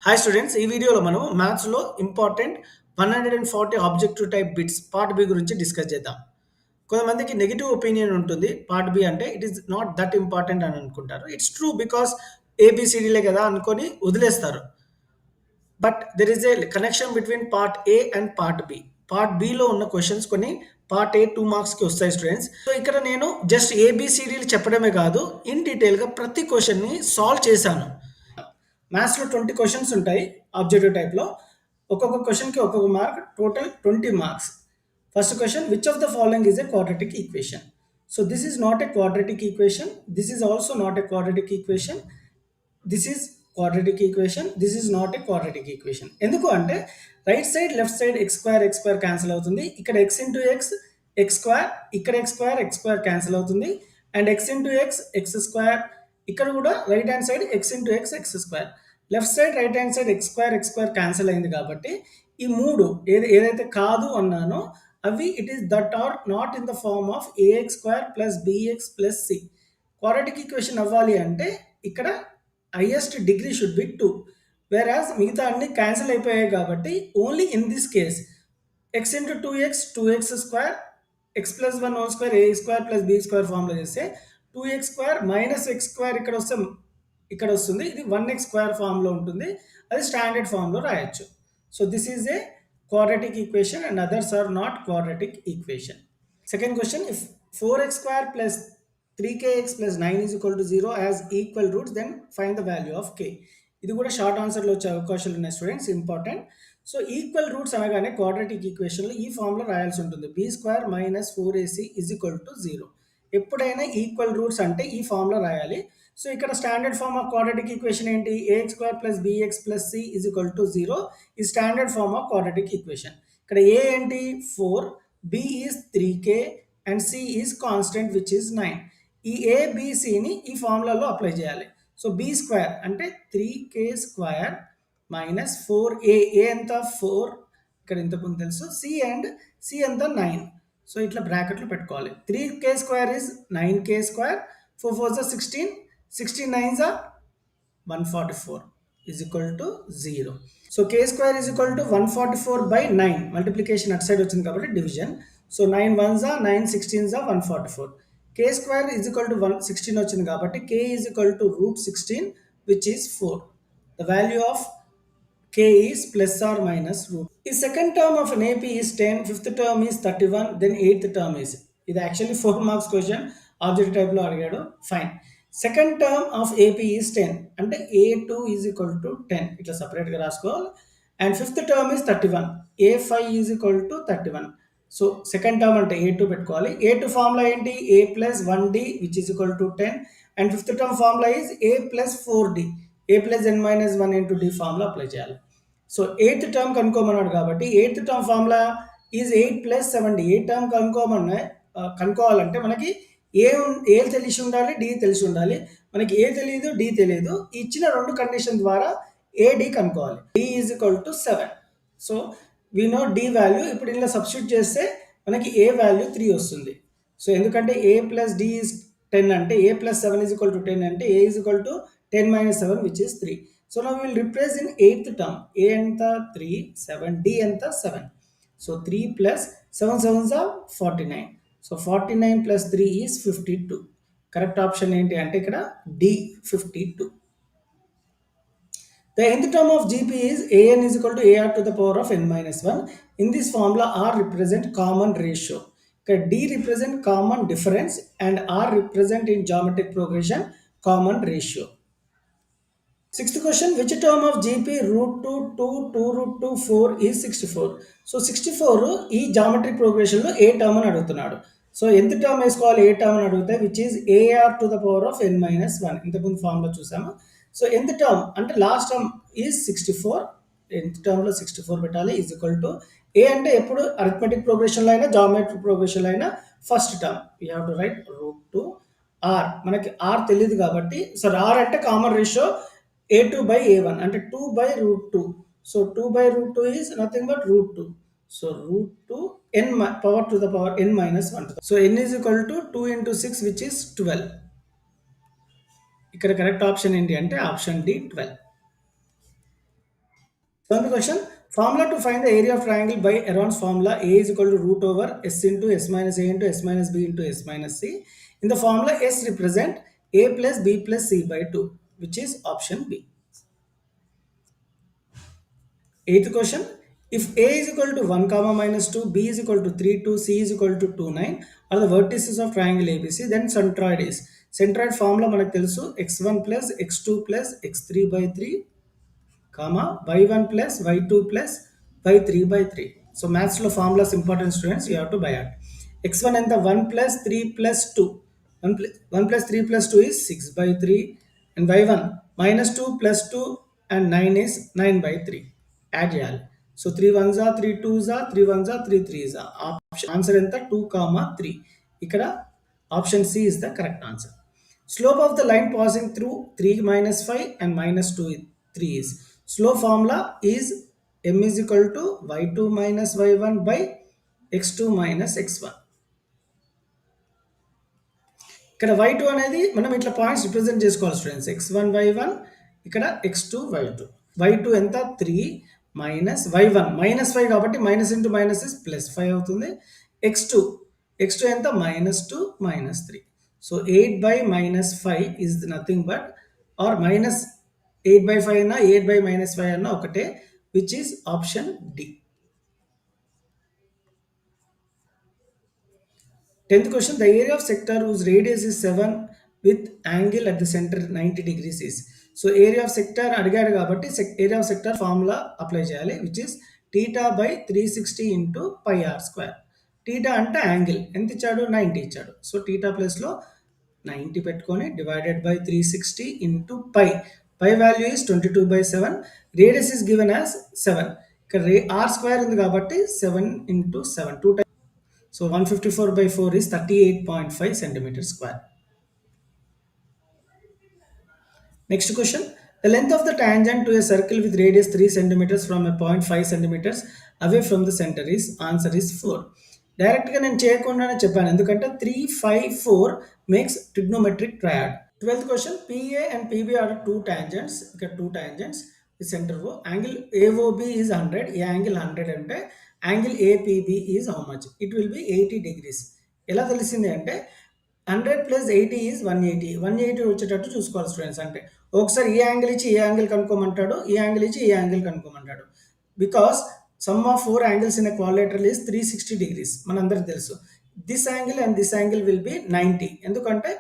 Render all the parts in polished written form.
Hi students, ఈ వీడియోలో మనం మ్యాథ్స్లో important 140 objective type bits part B గురించి డిస్కస్ చేద్దాం. కొంతమందికి నెగిటివ్ ఒపీనియన్ ఉంటుంది. పార్ట్ బి అంటే it is not that important అని అనుకుంటారు. ఇట్స్ ట్రూ బికాస్ ఏబిసిడీలే కదా అనుకొని వదిలేస్తారు. But there is a connection between part A and part B. Part బిలో ఉన్న క్వశ్చన్స్ కొన్ని పార్ట్ ఏ 2 మార్క్స్కి వస్తాయి స్టూడెంట్స్. సో ఇక్కడ నేను జస్ట్ ఏబిసిడీలు చెప్పడమే కాదు, ఇన్ డీటెయిల్గా ప్రతి క్వశ్చన్ని సాల్వ్ చేశాను. మ్యాథ్స్లో 20 క్వశ్చన్స్ ఉంటాయి ఆబ్జెక్టివ్ టైప్లో. ఒక్కొక్క క్వశ్చన్కి ఒక్కొక్క mark, total 20 marks. First question, which of the following is a quadratic equation? So this is not a quadratic equation, this is also not a quadratic equation, this is quadratic equation, this is not a quadratic equation. ఎందుకు అంటే right side left side x square cancel అవుతుంది. ఇక్కడ x into x square, ఇక్కడ x square cancel అవుతుంది. And x into x square, ఇక్కడ కూడా right hand side x into x square, left side right hand side x square cancel అయింది. కాబట్టి ఈ మూడు ఏదైతే కాదు అన్నానో అవి it is that are not in the form of a x square plus bx plus c. Quadratic equation అవ్వాలి అంటే ఇక్కడ highest degree should be 2, whereas మిగతా అన్ని క్యాన్సిల్ అయిపోయాయి. కాబట్టి only in this case x into 2x square, x plus 1 whole square a square plus b square ఫార్మ్లో చేస్తే 2x square minus X square ఇక్కడ వస్తుంది. ఇది 1x స్క్వేర్ ఫామ్లో ఉంటుంది. అది స్టాండర్డ్ ఫామ్లో రాయొచ్చు. So this is a quadratic equation and others are not quadratic equation. Second question, if 4x square plus 3kx plus 9 is equal to 0 as equal roots, then find the value of k. ఇది కూడా short ఆన్సర్లో వచ్చే అవకాశాలు ఉన్నాయి students, important. So equal roots అనగానే quadratic ఈక్వేషన్లో ఈ ఫామ్లో రాయాల్సి ఉంటుంది. B square minus 4ac is equal to 0. ఎప్పుడైనా ఈక్వల్ రూట్స్ అంటే ఈ ఫామ్లో రాయాలి. సో ఇక్కడ standard form of quadratic equation ఏంటి? A X square plus bx plus C is equal to 0 ఈ standard form of quadratic equation. ఇక్కడ ఏ ఏంటి? 4, B is 3k and C is constant which is 9. ఈ ఏబిసిని ఈ ఫార్ములాలో అప్లై చేయాలి. సో బి స్క్వేర్ అంటే 3k స్క్వేర్ మైనస్ 4a, ఏ ఎంత 4, ఇక్కడ ఇంతకుముందు తెలుసు. సి ఎంత 9. సో ఇట్లా బ్రాకెట్లో పెట్టుకోవాలి. 3k square is 9k square, 4 4 16, 16 9 144 is equal to 0. So k square is equal to 144 by 9, multiplication అటు సైడ్ వచ్చింది కాబట్టి division. So 9 1 9 16 144. k square is equal to 16 వచ్చింది కాబట్టి k is equal to route 16 which is 4. The value of k is plus or minus root. The second term of an AP is 10, fifth term is 31, then eighth term is. ఇది actually 4 marks question, object టైప్లో అడిగాడు. Fine. Second term of AP is 10 అంటే A2 is equal to 10, ఇట్లా సపరేట్గా రాసుకోవాలి. And fifth term is 31, A5 is equal to 31. So second term అంటే A2 పెట్టుకోవాలి. A2 formula ఏంటి? A plus 1D which is equal to 10. And fifth term formula is A plus 4D, A plus n minus 1 into D formula apply చేయాలి. So eighth term కనుక్కోమన్నాడు కాబట్టి eighth term formula is 8 plus 7D. ఏ term కనుక్కోవాలంటే మనకి A తెలిసి ఉండాలి, D తెలిసి ఉండాలి. మనకి ఏ తెలియదు, డి తెలియదు. ఇచ్చిన రెండు కండిషన్ ద్వారా ఏడి కనుక్కోవాలి. D is equal to 7. So we know d value. ఇప్పుడు ఇలా సబ్స్టిట్యూట్ చేస్తే మనకి ఏ వాల్యూ 3 వస్తుంది. సో ఎందుకంటే ఏ ప్లస్ డి ఈజ్ 10 అంటే ఏ ప్లస్ 7 ఈజ్ ఈక్వల్ టు 10 అంటే ఏ is equal to 10 minus 7 which is 3. So now we will replace in 8th term. A anta 3, 7, D anta 7. So 3 plus 7 7s are 49. So 49 plus 3 is 52. Correct option enti ante ikkada D 52. The nth term of GP is AN is equal to AR to the power of n minus 1. In this formula R represent common ratio. D represent common difference and R represent in geometric progression common ratio. Sixth question, which term of GP root 2, 2, 2 root 2, 4 is 64? So 64 ఈ geometric ప్రోగ్రెషన్లో ఏ term అని అడుగుతున్నాడు. So ఎంత term వేసుకోవాలి? ఏ term అని అడిగితే which is a r to the power of n minus 1. ఇంతకుముందు ఫార్మ్లో చూసాము. సో ఎంత టర్మ్ అంటే లాస్ట్ టర్మ్ ఈజ్ 64, ఎంత టర్మ్లో 64 పెట్టాలి. ఈజ్ ఈక్వల్ టు ఏ అంటే ఎప్పుడు అరిథమెటిక్ ప్రోగ్రెషన్లో అయినా జామెట్రిక్ ప్రోగ్రెషన్లో అయినా first term you have to write root 2 r. మనకి ఆర్ తెలియదు కాబట్టి సో ఆర్ అంటే common ratio A2 by A1 అంటే 2 by root 2. So 2 by root 2 is nothing but root 2. So root 2 n power to the power n minus 1. So n is equal to 2 into 6 which is 12. ఇక్కడ correct option ఏంటి అంటే option D 12. Seventh question. Formula to find the area of triangle by Aron's formula A is equal to root over S into S minus A into S minus B into S minus C. In the formula, S represent A plus B plus C by 2, which is option B. Eighth question. If A is equal to 1 comma minus 2, B is equal to 3 2, C is equal to 2 9 are the vertices of triangle ABC, then centroid is. Centroid formula మనకు తెలుసు x1 plus x2 plus x3 by 3 comma y1 plus y2 plus y3 by 3. So maths లో formulas important students, you have to by heart. x1 ఎంత 1 plus 3 plus 2. 1 plus 3 plus 2 is 6 by 3, and y1 minus 2 plus 2 and 9 is 9 by 3. Add చేయాలి. So 3 1s are 3 2s are 3 1s are 3 3s are. Option answer ఎంత 2 comma 3. ఇక్కడ option C is the correct answer. Slope of the line passing through 3 minus 5 and minus 2 3 is. Slope formula is m is equal to y2 minus y1 by x2 minus x1. ఇక్కడ y2 అనేది మనం ఇట్లా points represent చేసుకోవాలి students. x1 y1, ఇక్కడ x2 y2. y2 ఎంత 3 minus y1 minus 5 కాబట్టి minus into minus is plus 5 అవుతుంది. x2 ఎంత minus 2 minus 3. So 8 by minus 5 is nothing but r minus 8 by 5 అన్నా 8 బై మైనస్ 5 అన్నా ఒకటే, which is option D. 10th question. The area of sector whose radius is 7 with angle at the center 90 degrees is. So area of sector అడిగాడు కాబట్టి area of sector formula apply చేయాలి, which is theta by 360 into pi r square. theta అంటే angle ఎంత ఇచ్చాడు 90 ఇచ్చాడు. సో theta plus లో 90 పెట్టుకొని divided by 360 into pi. pi value is 22 by 7. Radius is given as 7. ఇక్కడ r స్క్వేర్ ఉంది కాబట్టి 7 into 7 2 times. So 154 by 4 is 38.5 centimeters square. Next question. The length of the tangent to a circle with radius 3 centimeters from a point 5 centimeters away from the center is, answer is 4. డైరెక్ట్గా నేను చేయకుండానే చెప్పాను ఎందుకంటే 3 5 4 makes trigonometric triad. 12th question. PA and PB are two tangents. ఇక్కడ two tangents with center O. Angle AOB is 100. A angle 100 అంటే angle APB is how much? It will be 80 degrees. ఎలా తెలిసింది అంటే 100 ప్లస్ 80 ఈజ్ 180. 180 వచ్చేటట్టు చూసుకోవాలి students. అంటే ఒకసారి ఈ యాంగిల్ ఇచ్చి ఏ యాంగిల్ కనుక్కోమంటాడు, ఈ యాంగిల్ ఇచ్చి ఏ యాంగిల్ కనుక్కోమంటాడు. Because sum of 4 angles in a quadrilateral is 360 degrees మనందరికి తెలుసు. This angle and this angle will be 90, ఎందుకంటే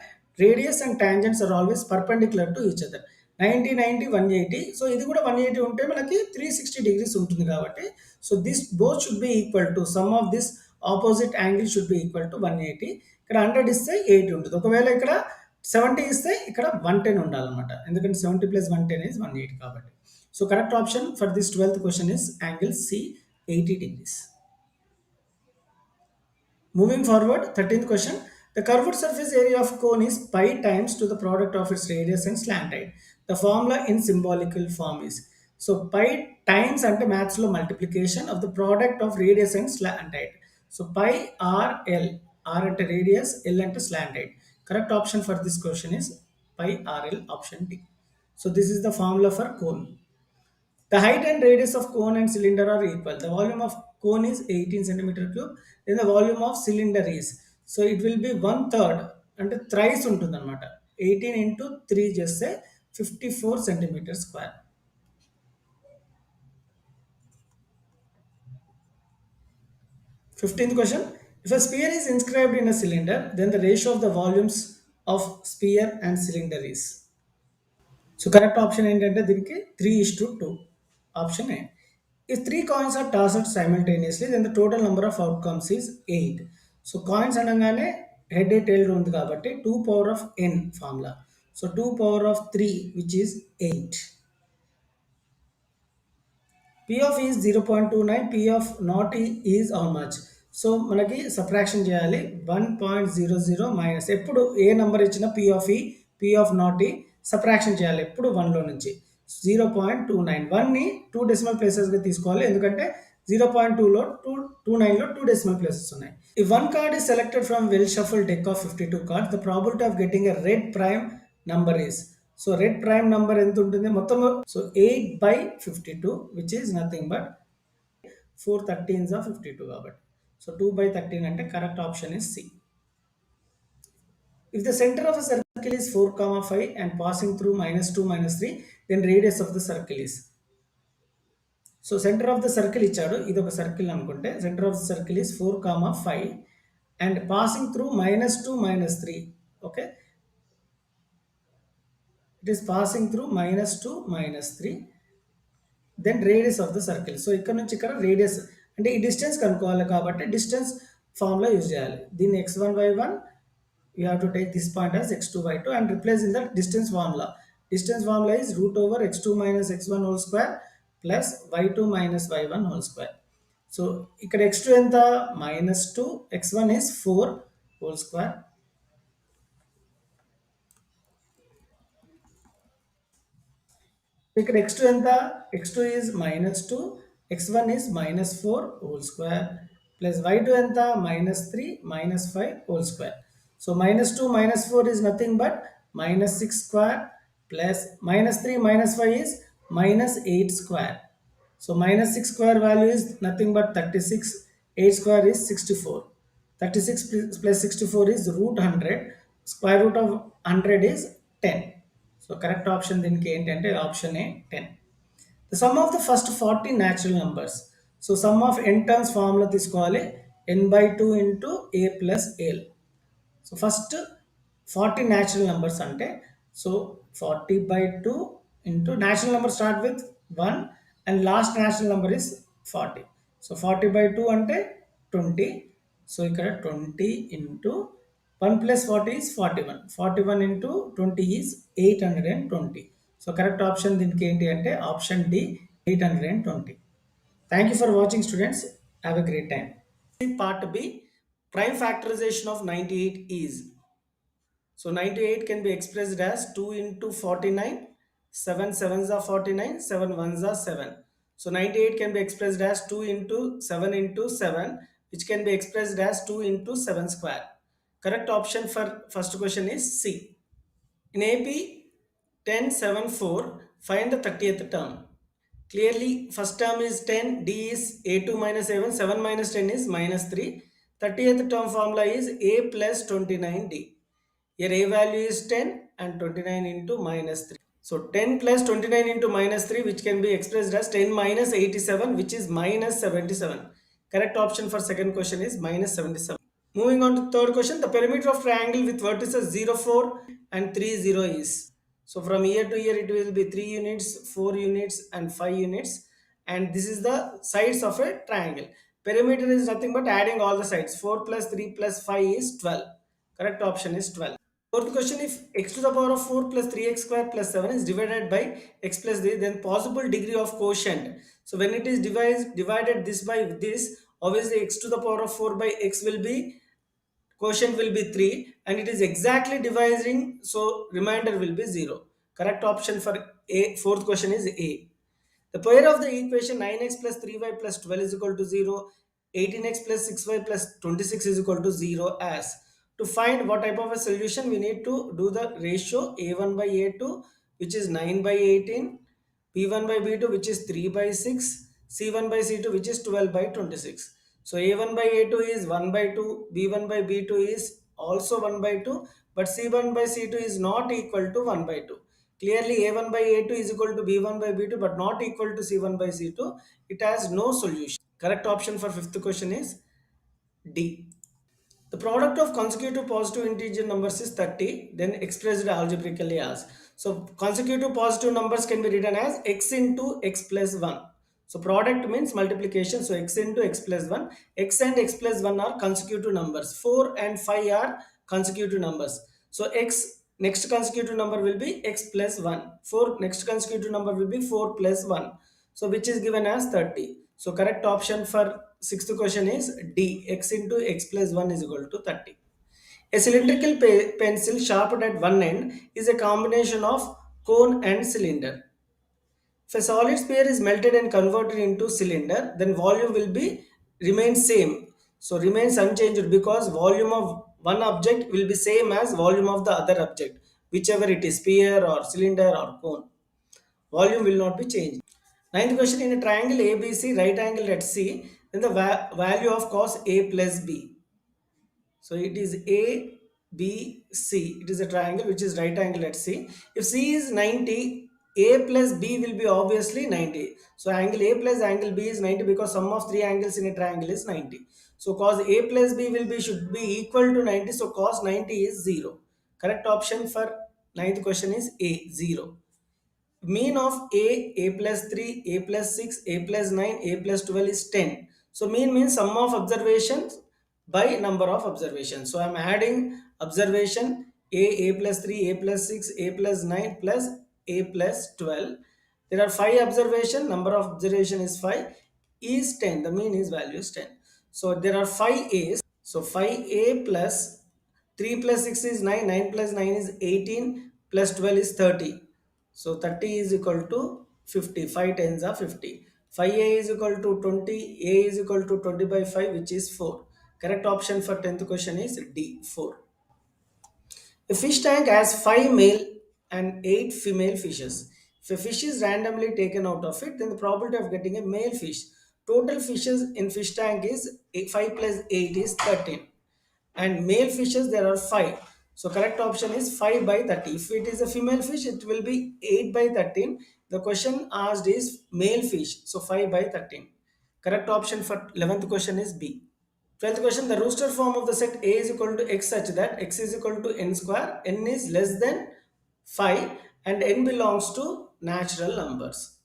radius and tangents are always perpendicular to each other. 90 90 180. So ఇది కూడా 180 ఉంటే మనకి 360 degrees ఉంటుంది కాబట్టి so this both should be equal to sum of this opposite angle should be equal to 180. ఇక్కడ 100 ఇస్తే 80 ఉంటుంది. ఒకవేళ ఇక్కడ 70 ఇస్తే ఇక్కడ 110 ఉండాలన్నమాట, ఎందుకంటే 70 ప్లస్ 110 is 180 కాబట్టి. So correct option for this 12th question is angle C 80 degrees. Moving forward, 13th question. The curved surface area of cone is pi times to the product of its radius and slant height. The formula in symbolical form is. So pi times అంటే maths లో multiplication of the product of radius and slant height. So pi r l, r అంటే radius, l అంటే slant height. Correct option for this question is pi r l, option D. So this is the formula for cone. The height and radius of cone and cylinder are equal. The volume of cone is 18 centimeter cube. Then the volume of cylinder is. So it will be 1/3 అంటే thrice ఉంటుంది అనమాట. 18 into 3 చేస్తే 54 centimeter square. 15th question. If a sphere is inscribed in a cylinder, then the ratio of the volumes of sphere and cylinder is. So correct option ఏంటంటే దీనికి 3:2. Option A. If 3 coins are tossed simultaneously, then the total number of outcomes is 8. So coins అనగానే head tail ఉంది కాబట్టి 2 power of n formula. So 2 power of 3, which is 8. P of E is 0.29. P of not E is how much? So మనకి subtraction చేయాలి. 1.00 minus, ఎప్పుడు ఏ number ఇచ్చినా P of E, P of not E subtraction చేయాలి ఎప్పుడు 1లో నుంచి. 0.29. 1ని 2 decimal ప్లేసెస్గా తీసుకోవాలి, ఎందుకంటే 0.2లో 29లో 2 డెసిమల్ ప్లేసెస్ ఉన్నాయి. If one card is selected from well shuffled deck of 52 cards, the probability of getting a red prime number is. సో red prime number ఎంత ఉంటుంది మొత్తం. సో 8/52 which is nothing but 4 13s are 52 కాబట్టి. So 2/13 అంటే correct option is C. If the center of a circle is 4 comma 5 and passing through -2 -3, then radius of the circle is. సో center of the circle ఇచ్చాడు, ఇది ఒక circle అనుకుంటే center of the circle is 4 comma 5 and passing through -2 -3. Okay, it is passing through -2 -3, then radius of the circle. So ఇక్కడ నుంచి ఇక్కడ radius అంటే ఈ డిస్టెన్స్ కనుక్కోవాలి కాబట్టి డిస్టెన్స్ ఫార్ములా యూజ్ చేయాలి. దీన్ని x1/1, you have to take this point as x2/2 and replace in the distance formula. Distance formula is √x2 minus x1 whole square plus y2 minus y1 whole square. So ఇక్కడ x2 ఎంత -2, x1 is 4 whole square. ఇక్కడ x2 ఎంత, x2 is -2, x1 is -4 whole square plus y2 ఎంత -3 -5 whole square. So -2 -4 is nothing but -6 square plus -3 -5 is -8 square. So -6 square value is nothing but 36, 8 square is 64. 36 plus 64 is √100, square root of 100 is 10. So correct option దీనికి ఏంటంటే option A 10. The sum of the first 40 natural numbers. So sum of n terms formula తీసుకోవాలి, n/2 into a plus l. So first 40 natural numbers అంటే so 40/2 into natural number start with 1 and last natural number is 40. So 40/2 అంటే 20. So ఇక్కడ 20 into 1 plus 40 is 41. 41 into 20 is 820. So correct option దీనికి ఏంటి అంటే option D 820. Thank you for watching students. Have a great time. Part B, prime factorization of 98 is. So 98 can be expressed as 2 into 49, 7 7s are 49, 7 1s are 7. So 98 can be expressed as 2 into 7 into 7, which can be expressed as 2 into 7 square. Correct option for first question is C. In AP 10 7 4, find the 30th term. Clearly first term is 10, d is a2 minus a1, 7 minus 10 is -3. 30th term formula is a plus 29d. Here a value is 10 and 29 into -3. So 10 plus 29 into -3, which can be expressed as 10 minus 87, which is -77. Correct option for second question is -77. Moving on to third question, the perimeter of triangle with vertices 0 4 and 3 0 is. So from year to year it will be 3 units, 4 units and 5 units, and this is the sides of a triangle. Perimeter is nothing but adding all the sides. 4 plus 3 plus 5 is 12. Correct option is 12. Fourth question, if x to the power of 4 plus 3x square plus 7 is divided by x plus 3, then possible degree of quotient. So when it is divided this by this, obviously x to the power of 4 by x will be, quotient will be 3, and it is exactly dividing, so remainder will be 0. Correct option for a, fourth question is a. The pair of the equation 9x plus 3y plus 12 is equal to 0, 18x plus 6y plus 26 is equal to 0 as. To find what type of a solution, we need to do the ratio a1/a2, which is 9/18, b1/b2, which is 3/6, c1/c2, which is 12/26. So a1/a2 is 1/2, b1/b2 is also 1/2, but c1/c2 is not equal to 1/2. Clearly a1/a2 is equal to b1/b2 but not equal to c1/c2. It has no solution. Correct option for fifth question is D. The product of consecutive positive integer numbers is 30, then expressed algebraically as. So consecutive positive numbers can be written as x into x plus 1. So product means multiplication. So x into x plus 1. X and x plus 1 are consecutive numbers. 4 and 5 are consecutive numbers. So x next consecutive number will be x plus 1. 4 next consecutive number will be 4 plus 1. So which is given as 30. So correct option for sixth question is D. X into x plus 1 is equal to 30. A cylindrical pencil sharpened at one end is a combination of cone and cylinder. If a solid sphere is melted and converted into cylinder, then volume will be remain same. So remains unchanged because volume of one object will be same as volume of the other object. whichever it is, sphere or cylinder or cone. Volume will not be changed. Ninth question, in a triangle ABC, right angle at C, then the value of cos A plus B. So it is A, B, C. It is a triangle which is right angle at C. If C is 90, A plus B will be obviously 90. So angle A plus angle B is 90 because sum of three angles in a triangle is 90. So cos A plus B will be should be equal to 90. So cos 90 is 0. Correct option for ninth question is A, 0. Mean of a plus 3, a plus 6, a plus 9, a plus 12 is 10. So mean means sum of observations by number of observations. So I'm adding observation a plus 3, a plus 6, a plus 9 plus a plus 12. There are 5 observation, number of observation is 5, is 10. The mean is value is 10. So there are 5 a's. So 5a plus 3 plus 6 is 9, 9 plus 9 is 18, plus 12 is 30. So 30 is equal to 50. 5 tens are 50. 5a is equal to 20. A is equal to 20 by 5, which is 4. Correct option for 10th question is D, 4. A fish tank has 5 male and 8 female fishes. If a fish is randomly taken out of it, then the probability of getting a male fish. Total fishes in fish tank is 5 plus 8 is 13. And male fishes there are 5. So correct option is 5 by 30. If it is a female fish, it will be 8 by 13. The question asked is male fish, so 5 by 13. Correct option for 11th question is B. 12th question, the rooster form of the set A is equal to x such that x is equal to n square, n is less than 5 and n belongs to natural numbers.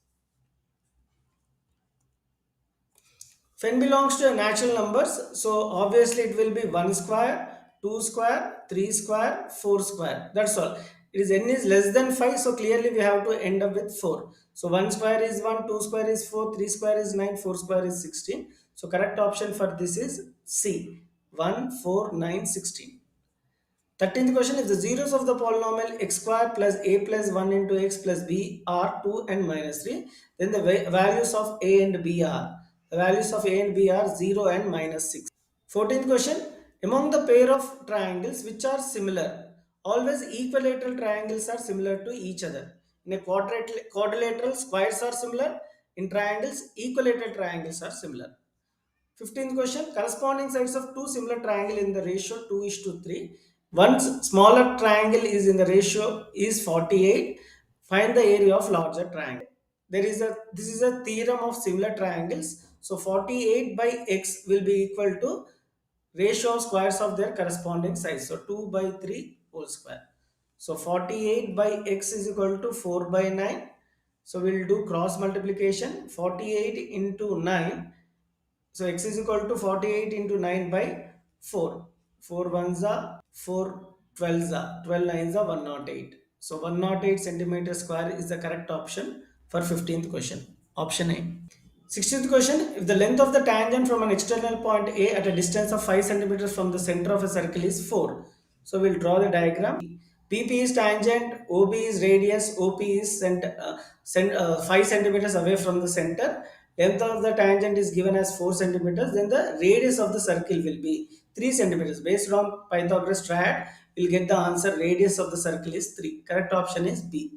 If n belongs to a natural numbers, so obviously it will be 1 square, 2 square, 3 square, 4 square. That's all. It is n is less than 5, so clearly we have to end up with 4. So 1 square is 1, 2 square is 4, 3 square is 9, 4 square is 16. So correct option for this is C. 1, 4, 9, 16. 13th question, if the zeros of the polynomial x square plus a plus 1 into x plus b are 2 and minus 3, then the values of a and b are, the values of a and b are 0 and minus 6. 14th question, among the pair of triangles which are similar, always equilateral triangles are similar to each other. In a quadrilateral, squares are similar. In triangles, equilateral triangles are similar. 15th question, corresponding sides of two similar triangle in the ratio 2 is to 3. One smaller triangle is in the ratio is 48. Find the area of larger triangle. This is a theorem of similar triangles. So 48 by x will be equal to ratio of squares of their corresponding sides. So 2 by 3 whole square. So 48 by x is equal to 4 by 9. So we'll do cross multiplication. 48 into 9, so x is equal to 48 into 9 by 4. 4 ones are 4 12s are 12 nines are 108. So 108 centimeter square is the correct option for 15th question. Option A. 16th question, if the length of the tangent from an external point A at a distance of 5 centimeters from the center of a circle is 4. So we'll draw the diagram. PP is tangent, OB is radius, OP is 5 centimeters away from the center. Length of the tangent is given as 4 centimeters. Then the radius of the circle will be 3 centimeters. Based on Pythagoras triad, we'll get the answer radius of the circle is 3. Correct option is B.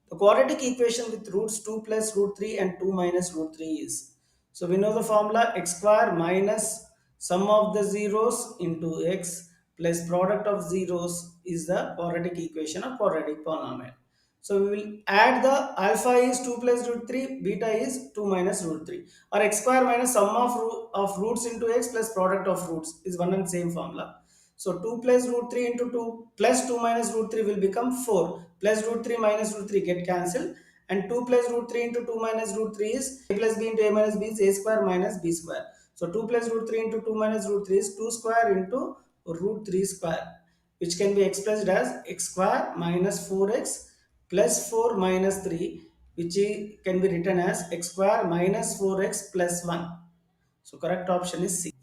The quadratic equation with roots 2 plus root 3 and 2 minus root 3 is. So we know the formula x square minus sum of the zeros into x plus product of zeros is the quadratic equation of quadratic polynomial. So we will add the alpha is 2 plus root 3, beta is 2 minus root 3. Or x square minus sum of roots into x plus product of roots is one and same formula. So 2 plus root 3 into 2 plus 2 minus root 3 will become 4. Plus root 3 minus root 3 get cancelled. And 2 plus root 3 into 2 minus root 3 is a plus b into a minus b is a square minus b square. So 2 plus root 3 into 2 minus root 3 is 2 square into root 3 square, which can be expressed as x square minus 4x plus 4 minus 3, which can be written as x square minus 4x plus 1. So correct option is C.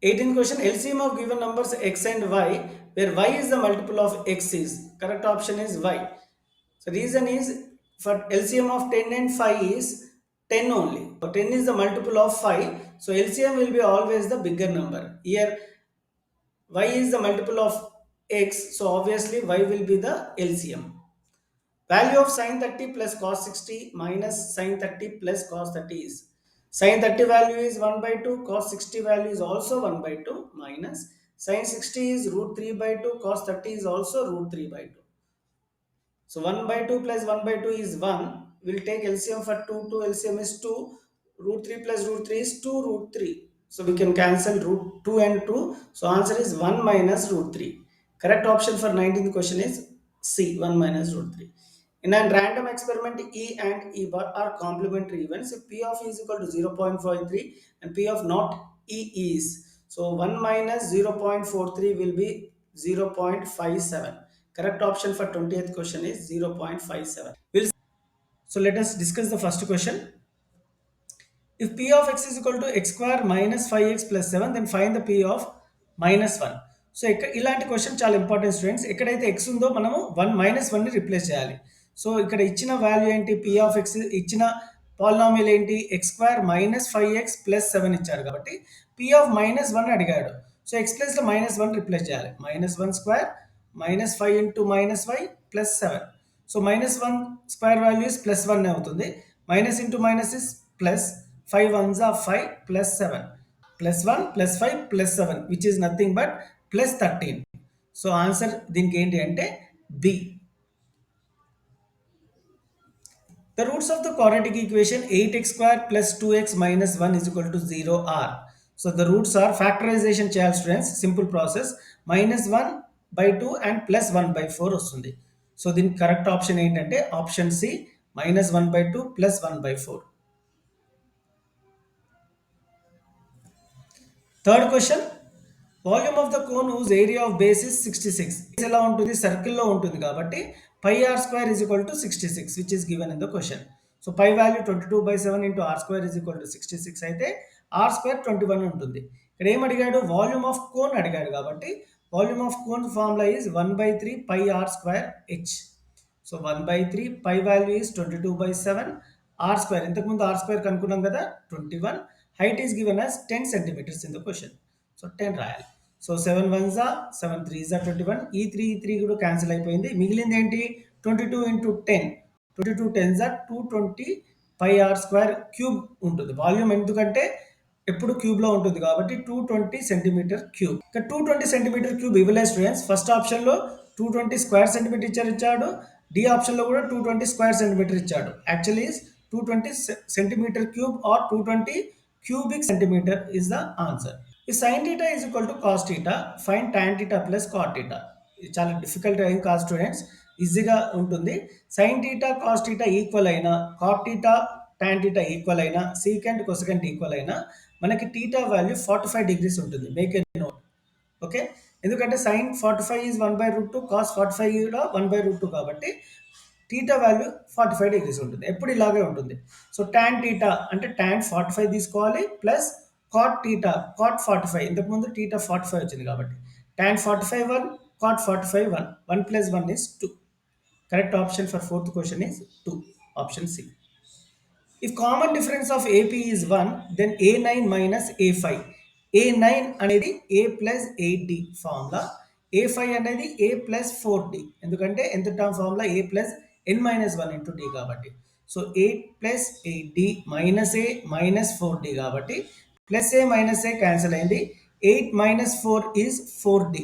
18th question, LCM of given numbers x and y, where y is the multiple of x is. Correct option is y. So reason is for LCM of 10 and 5 is 10 only. So 10 is the multiple of 5. So LCM will be always the bigger number. Here y is the multiple of x. So obviously y will be the LCM. Value of sin 30 plus cos 60 minus sin 30 plus cos 30 is sin 30 value is 1 by 2, cos 60 value is also 1 by 2 minus sin 60 is root 3 by 2, cos 30 is also root 3 by 2. So 1 by 2 plus 1 by 2 is 1. We'll take LCM for 2. 2 LCM is 2. Root 3 plus root 3 is 2 root 3. So we can cancel root 2 and 2. So answer is 1 minus root 3. Correct option for 19th question is C, 1 minus root 3. In a random experiment, E and E bar are complementary events. If P of E is equal to 0.53 and P of not E is. So 1 minus 0.43 will be 0.57. Correct option for 20th question is 0.57. So let us discuss the first question. If P of x is equal to x square minus 5x plus 7, then find the P of minus 1. So ఇలాంటి question చాలా important students. ఎక్కడైతే X ఉందో మనము 1 minus 1ని replace చేయాలి. So ఇక్కడ ఇచ్చిన value ఏంటి, పి ఆఫ్ ఎక్స్ ఇచ్చిన పాలినామియల్ ఏంటి, X square minus 5x plus 7 ఇచ్చారు కాబట్టి పి ఆఫ్ మైనస్ 1 అడిగాడు. సో ఎక్స్ ప్లస్లో మైనస్ 1 రిప్లేస్ చేయాలి. Minus 1 square minus 5 into minus 5 plus 7. So minus 1 square values plus 1 అవుతుంది. Minus into minus is plus 5 ones are 5 plus 7 plus 1 plus 5 plus 7 which is nothing but plus 13. So answer దీనికి ఏంటి అంటే B. The roots of the quadratic equation 8x square plus 2x minus 1 is equal to 0 are. So the roots are factorization చేయాలి students, simple process. minus 1 by 2 and plus 1 by 4 వస్తుంది. So దీనికి correct option ఏంటంటే option C, minus 1 by 2 plus 1 by 4. Third question, volume of the cone whose area of base is 66. ఎలా ఉంటుంది, సర్కిల్లో ఉంటుంది కాబట్టి pi are square is equal to 66 which is given in the question. So pi value 22/7 into R square is equal to 66 అయితే are square 21 ఉంటుంది. ఇక్కడ ఏం అడిగాడు, వాల్యూమ్ ఆఫ్ కోన్ అడిగాడు కాబట్టి volume of cone formula is 1/3 pi are square h. So 1/3 pi value is 22/7 r square, ఇంతకుముందు r square కనుక్కున్నాం కదా 21. Height is given as 10 centimeters in the question. So 10 రాయాలి. So 7 1s are 7 3s are 21. ఈ 3 కూడా cancel అయిపోయింది. మిగిలింది ఏంటి, 22 into 10, 22 10s are 220 pi are square cube ఉంటుంది. వాల్యూమ్ ఎందుకంటే ఎప్పుడు క్యూబ్లో ఉంటుంది కాబట్టి 220 సెంటీమీటర్ క్యూబ్. ఇక్కడ 220 సెంటీమీటర్ క్యూబ్ ఇవ్వలేదు స్టూడెంట్స్. ఫస్ట్ ఆప్షన్లో 220 స్క్వేర్ సెంటీమీటర్ ఇచ్చాడు, డి ఆప్షన్లో కూడా 220 స్క్వేర్ సెంటీమీటర్ ఇచ్చాడు. Actually 220 centimeter cube or 220 cubic centimeter is the answer. If sin theta is equal to cos theta, find tan theta plus cot theta. ఇది చాలా difficult ఏం కాదు students, ఈజీగా ఉంటుంది. Sine theta cos theta equal అయినా, cot theta tan theta equal అయినా, secant cosecant equal అయినా మనకి థీటా వాల్యూ 45 degrees ఉంటుంది. Make a note. ఓకే, ఎందుకంటే సైన్ 45 ఈజ్ 1/√2, కాస్ 45 కూడా 1/√2 కాబట్టి థీటా వాల్యూ 45 degrees ఉంటుంది. ఎప్పుడు ఇలాగే ఉంటుంది. సో టాన్ థీటా అంటే టాన్ 45 తీసుకోవాలి ప్లస్ కాట్ థీటా కాట్ 45, ఇంతకుముందు థీటా 45 వచ్చింది కాబట్టి tan 45 1, cot 45 1, 1 plus 1 is 2. Correct option for fourth question is 2, option C. If common difference of AP is 1, then A9 minus A5. A9 అనేది A plus 8D formula, A5 అనేది A plus 4D, ఎందుకంటే ఎంత term formula A plus n minus 1 into D కాబట్టి. So 8 plus 8D minus A minus 4D కాబట్టి plus A minus A cancel అయింది. 8 minus 4 is 4D.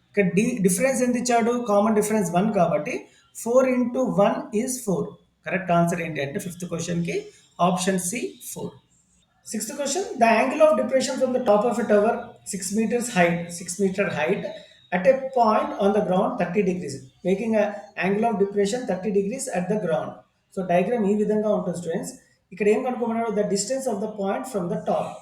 ఇక్కడ D difference ఎంత ఇచ్చాడు, common difference 1 కాబట్టి 4 into 1 is 4. కరెక్ట్ ఆన్సర్ ఏంటి అంటే fifth క్వశ్చన్కి option C 4. Sixth question, the angle of depression from the top of a tower 6 meter height at a point on the ground 30 degrees, making a angle of depression 30 degrees at the ground. So diagram ఈ విధంగా ఉంటుంది students. ఇక్కడ ఏం కనుక్కోమన్నాడు, the distance of the point from the top.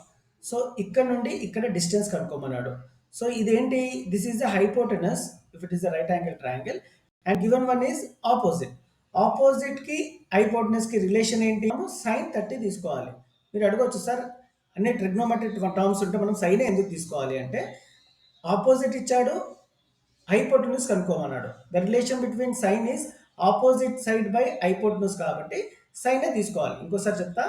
So ఇక్కడ నుండి ఇక్కడ డిస్టెన్స్ కనుక్కోమన్నాడు. సో ఇదేంటి, this is the hypotenuse if it is the right angle triangle and given one is opposite. ఆపోజిట్కి హైపోటెనస్కి రిలేషన్ ఏంటి, సైన్ 30 తీసుకోవాలి. మీరు అడగవచ్చు సార్ అన్ని ట్రిగ్నోమెట్రిక్ టర్మ్స్ ఉంటే మనం సైన్ ఎందుకు తీసుకోవాలి అంటే, ఆపోజిట్ ఇచ్చాడు, హైపోటెన్యూస్ కనుక్కోమన్నాడు. The relation between sine is opposite side by hypotenuse కాబట్టి సైనే తీసుకోవాలి. ఇంకోసారి చెప్తా,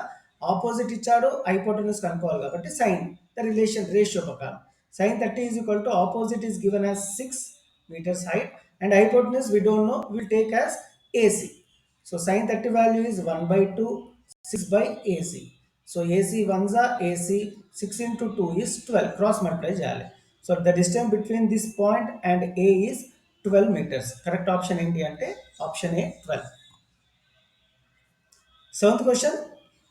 ఆపోజిట్ ఇచ్చాడు, హైపోటెన్యూస్ కనుక్కోవాలి కాబట్టి సైన్, ద రిలేషన్ రేషియో ప్రకారం sine 30 is equal to opposite is given as 6 meters height, and hypotenuse we don't know, we'll take as AC. So sin 30 value is 1 by 2, 6 by AC. So AC 1 are AC, 6 into 2 is 12, cross multiply చేయాలి. So the distance between this point and A is 12 meters. Correct option ఏంటి అంటే option A 12. Seventh question,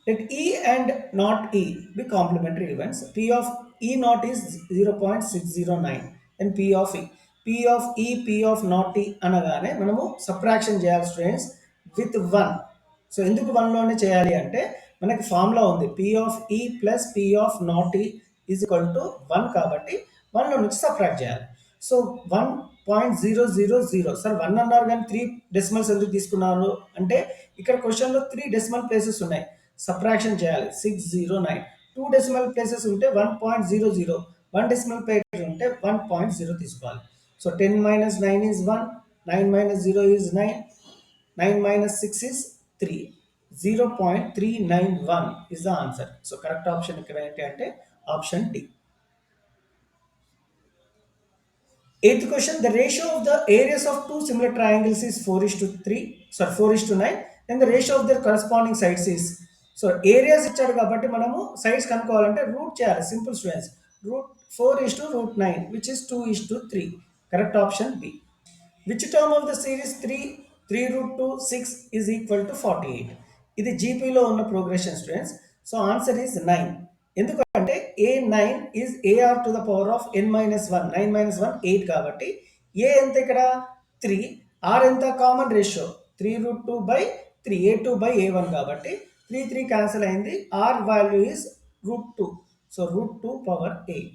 let E and not E be complementary events. P of E not is 0.609 and P of E. P of E, P of not E అనగానే మనము subtraction చేయాలి students with 1. So ఎందుకు 1 లోనే చేయాలి అంటే మనకి formula ఉంది P of E plus P of not E is equal to 1 కాబట్టి 1 లో నుంచి సబ్ట్రాక్ట్ చేయాలి. సో 1.000 సార్ 1 అన్నారు కానీ 3 డెసిమల్స్ ఎందుకు తీసుకున్నారు అంటే ఇక్కడ క్వశ్చన్లో 3 డెసిమల్ ప్లేసెస్ ఉన్నాయి, సబ్ట్రాక్షన్ చేయాలి. 609 2 డెసిమల్ ప్లేసెస్ ఉంటే 1.00, 1 డెసిమల్ ప్లేస్ ఉంటే 1.0 తీసుకోవాలి. So 10 minus 9 is 1, 9 minus 0 is 9, 9 minus 6 is 3, 0.391 is the answer. So correct option ఇక్కడ ఏంటి అంటే option D. Eighth question, the ratio of the areas of two similar triangles is 4:3, sorry 4:9, and the ratio of their corresponding sides is, so areas ఇచ్చాడు కాబట్టి మనము sides కనుక్కోవాలంటే root చేయాలి. Simple students, root 4:9 which is 2:3. Correct option B. Which term of the series 3 root 2 6 is equal to 48? ఇది జీపీలో ఉన్న progression students. So answer is 9. ఎందుకంటే A9 is AR to the power of n minus 1, 9 minus 1 8 కాబట్టి a ఎంత ఇక్కడ 3, r ఎంత common ratio 3 root 2 by 3, A2 by A1 కాబట్టి 3 3 cancel అయింది, r value is root 2. So root 2 power 8.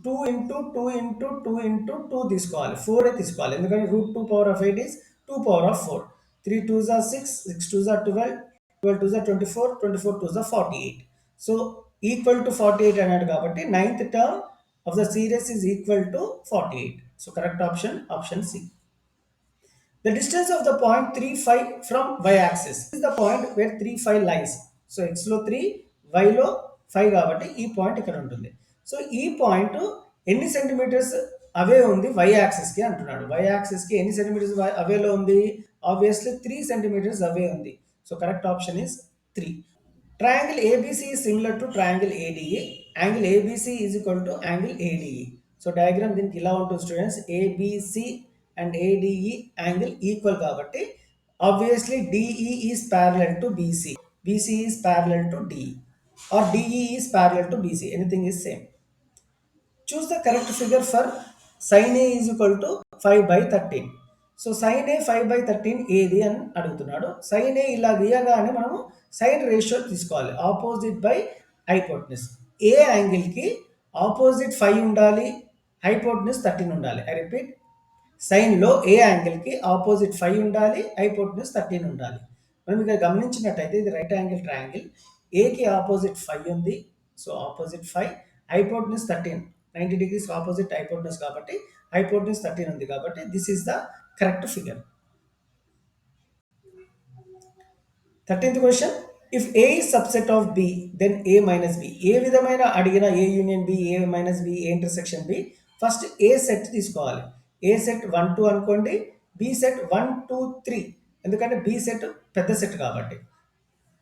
2 into 2 into 2 into 2 తీసుకోవాలి, 4 తీసుకోవాలి ఎందుకంటే root 2 power of 8 is 2 power of 4. 3 2s are 6, 6 2s are 12, 12 2s are 24, 24 2s are 48. So equal to 48 అన్నాడు కాబట్టి ninth term of the series is equal to 48. So correct option option C. The distance of the point 3 5 from y-axis is the point where 3 5 lies. So x లో 3, y లో 5 కాబట్టి ఈ point ఇక్కడ ఉంటుంది. So ఈ point ఎన్ని centimetres అవే ఉంది y axis కి అంటున్నాడు. y యాక్సిస్ కి ఎన్ని సెంటీమీటర్స్ అవేలో ఉంది? ఆబ్వియస్లీ 3 సెంటీమీటర్స్ అవే ఉంది. So correct option is 3. Triangle ABC is similar to triangle ADE. Angle ABC is equal to angle ADE. So diagram దీనికి ఇలా ఉంటుంది students, ABC and ADE angle equal కాబట్టి obviously DE is parallel to BC. BC is parallel to DE or DE is parallel to BC. Anything is same. Choose the correct figure for sin A is equal to 5 by 13. So sine A 5 by 13 ఏది అని అడుగుతున్నాడు. Sign ఏ ఇలా గీయగానే మనము sine ratio తీసుకోవాలి, opposite by hypotenuse. A యాంగిల్కి opposite 5 ఉండాలి, hypotenuse 13 ఉండాలి. ఐ రిపీట్, సైన్లో ఏ యాంగిల్కి ఆపోజిట్ 5 ఉండాలి, హైపోటెన్యూస్ 13 ఉండాలి. మనం ఇక్కడ గమనించినట్టయితే ఇది రైట్ యాంగిల్ ట్రయాంగిల్, ఏకి ఆపోజిట్ 5 ఉంది, so opposite 5, hypotenuse 13, 90 degrees opposite hypotenuse కాబట్టి హైపోటెన్యూస్ 13 ఉంది కాబట్టి this is the correct figure. 13th question, if A is subset of B then A minus B. ఏ విధమైన అడిగిన A union B, A minus B, A intersection B, first A set తీసుకోవాలి. ఏ set 1 2 అనుకోండి, B set 1 2 3 ఎందుకంటే B set పెద్ద set కాబట్టి.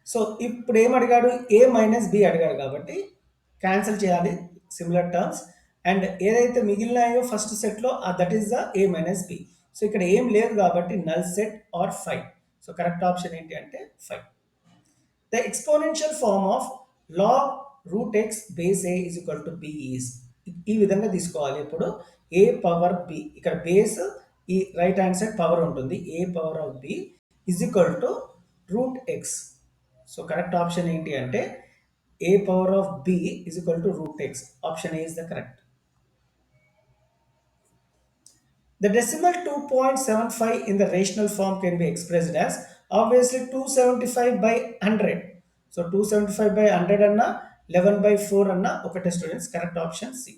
So ఇప్పుడు ఏం అడిగాడు? ఏ మైనస్ బి అడిగాడు కాబట్టి క్యాన్సిల్ చేయాలి సిమిలర్ టర్మ్స్, అండ్ ఏదైతే మిగిలినాయో ఫస్ట్ సెట్లో that is the A minus B. So ఇక్కడ ఏం లేదు కాబట్టి null set or 5. So correct option ఏంటి అంటే 5. The exponential form of log root x base A is equal to B is, ఈ విధంగా తీసుకోవాలి. ఇప్పుడు ఏ పవర్ బి, ఇక్కడ బేస్ ఈ రైట్ హ్యాండ్ సైడ్ పవర్ ఉంటుంది, A power of B is equal to root x. So correct option ఏంటి అంటే A power of B is equal to root X. Option A is the correct. The decimal 2.75 in the rational form can be expressed as obviously 275 by 100. So 275 by 100 అన్న 11 by 4 అన్న ఒకటే students. Correct option C.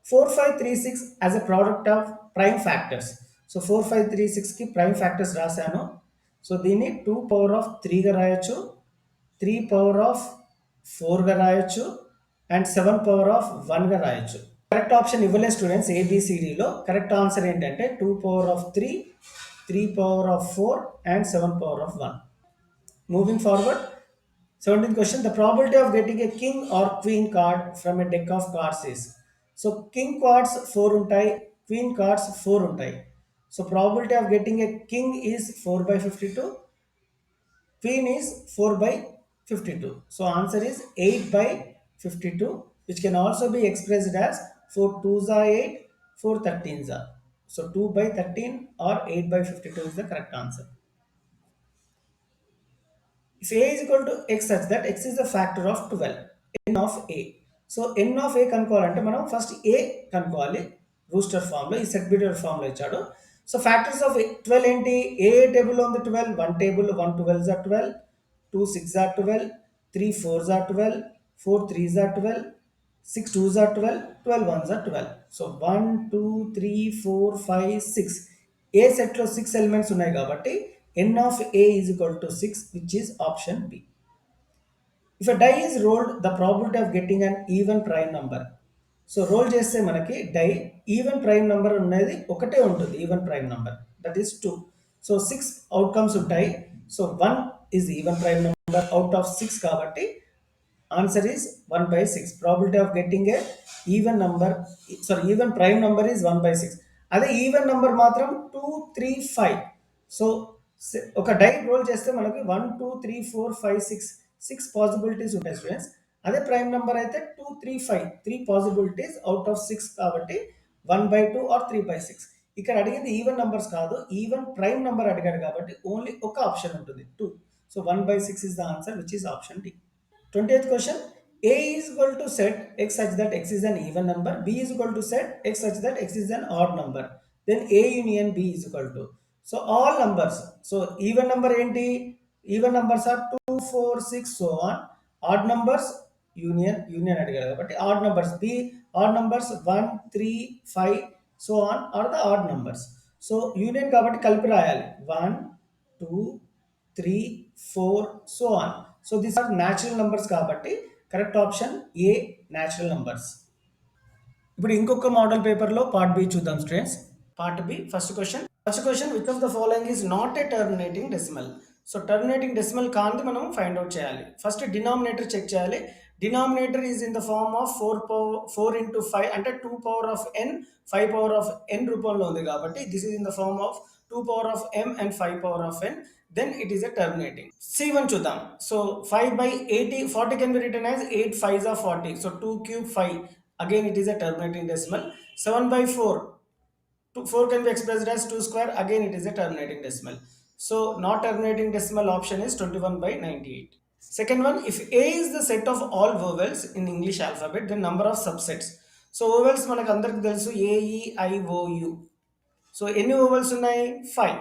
4536 as a product of prime factors. సో 4536కి prime factors రాశాను. సో దీన్ని 2 power of 3గా రాయొచ్చు, 3 power of 4గా రాయొచ్చు, అండ్ 7 పవర్ ఆఫ్ 1గా రాయొచ్చు. కరెక్ట్ ఆప్షన్ ఇవ్వలేదు స్టూడెంట్స్ ఏబిసిడిలో. కరెక్ట్ ఆన్సర్ ఏంటంటే 2 power of 3, 3 power of 4 and 7 power of 1. Moving forward, 17th question. The probability of getting a king or queen card from a deck of cards is. So king cards 4 ఉంటాయి, queen cards 4 ఉంటాయి. So probability of getting a king is 4 by 52, queen is 4 by 52. So answer is 8 by 52, which can also be expressed as 4 2s are 8, 4 13s are. So 2 by 13 or 8 by 52 is the correct answer. If a is equal to x such that x is a factor of 12, n of a. So n of A కనుక్కోవాలంటే మనం first ఏ కనుక్కోవాలి. Rooster ఫామ్లో ఈ set builder ఫామ్లో ఇచ్చాడు. So factors of 12 ఏంటి? ఏ టేబుల్లో ఉంది 12, 1 table 1 12s are 12, 2 6 are 12, 3 4s are 12, 4 3s are 12, 6 2s are 12, 12 1s are 12. So 1 2 3 4 5 6 ఏ సెట్లో 6 ఎలిమెంట్స్ ఉన్నాయి కాబట్టి n of a is equal to 6, which is option B. If a die is rolled, the probability of getting an even prime number. So roll చేస్తే మనకి die even prime number ఉన్నది ఒకటే ఉంటుంది, even prime number, that is 2. So 6 outcomes ఉంటాయి. So 1 is even prime number out of 6 కాబట్టి answer is 1 by 6. Probability of getting a even number, sorry even prime number is 1 by 6. అదే even number మాత్రం 2 3 5. So ఒక die role చేస్తే మనకి 1 2 3 4 5 6 6 possibilities ఉంటాయి students. అదే prime number అయితే 2 3 5 3 possibilities out of 6 కాబట్టి 1 by 2 ఆర్ 3 by 6. ఇక్కడ అడిగింది ఈవెన్ నంబర్స్ కాదు, ఈవెన్ ప్రైమ్ నెంబర్ అడిగాడు కాబట్టి ఓన్లీ ఒక ఆప్షన్ ఉంటుంది 2. So 1 by 6 is the answer, which is option D. 20th question. A is equal to set x such that x is an even number. B is equal to set x such that x is an odd number. Then A union B is equal to. So all numbers. So even number enti? Even numbers are 2, 4, 6, so on. Odd numbers union అడిగారు కాబట్టి odd numbers. B odd numbers 1, 3, 5, so on are the odd numbers. So union కాబట్టి కలిపి రాయాలి 1, 2, 3, 4, so on. So these are natural numbers కాబట్టి correct option A natural numbers. ఇప్పుడు ఇంకొక model పేపర్లో part B చూద్దాం students. Part B first question which of the following is not a terminating decimal. So terminating decimal కాంతి మనం find out చేయాలి. First denominator check చేయాలి. Denominator is in the form of 4 into 5 అంటే 2 power of n 5 power of n రూపంలో ఉంది కాబట్టి this is in the form of 2 power of m and 5 power of n. Then it is a terminating. C1 చూద్దాం. So 5 by 80, 40 can be written as 8 5s are 40. So 2 cube 5. Again it is a terminating decimal. 7 by 4. 4 can be expressed as 2 square. Again it is a terminating decimal. So not terminating decimal option is 21 by 98. Second one, if A is the set of all vowels in English alphabet, then number of subsets. So vowels మనకు అందరికి తెలుసు A, E, I, O, U. So ఎన్ని vowels ఉన్నాయి 5.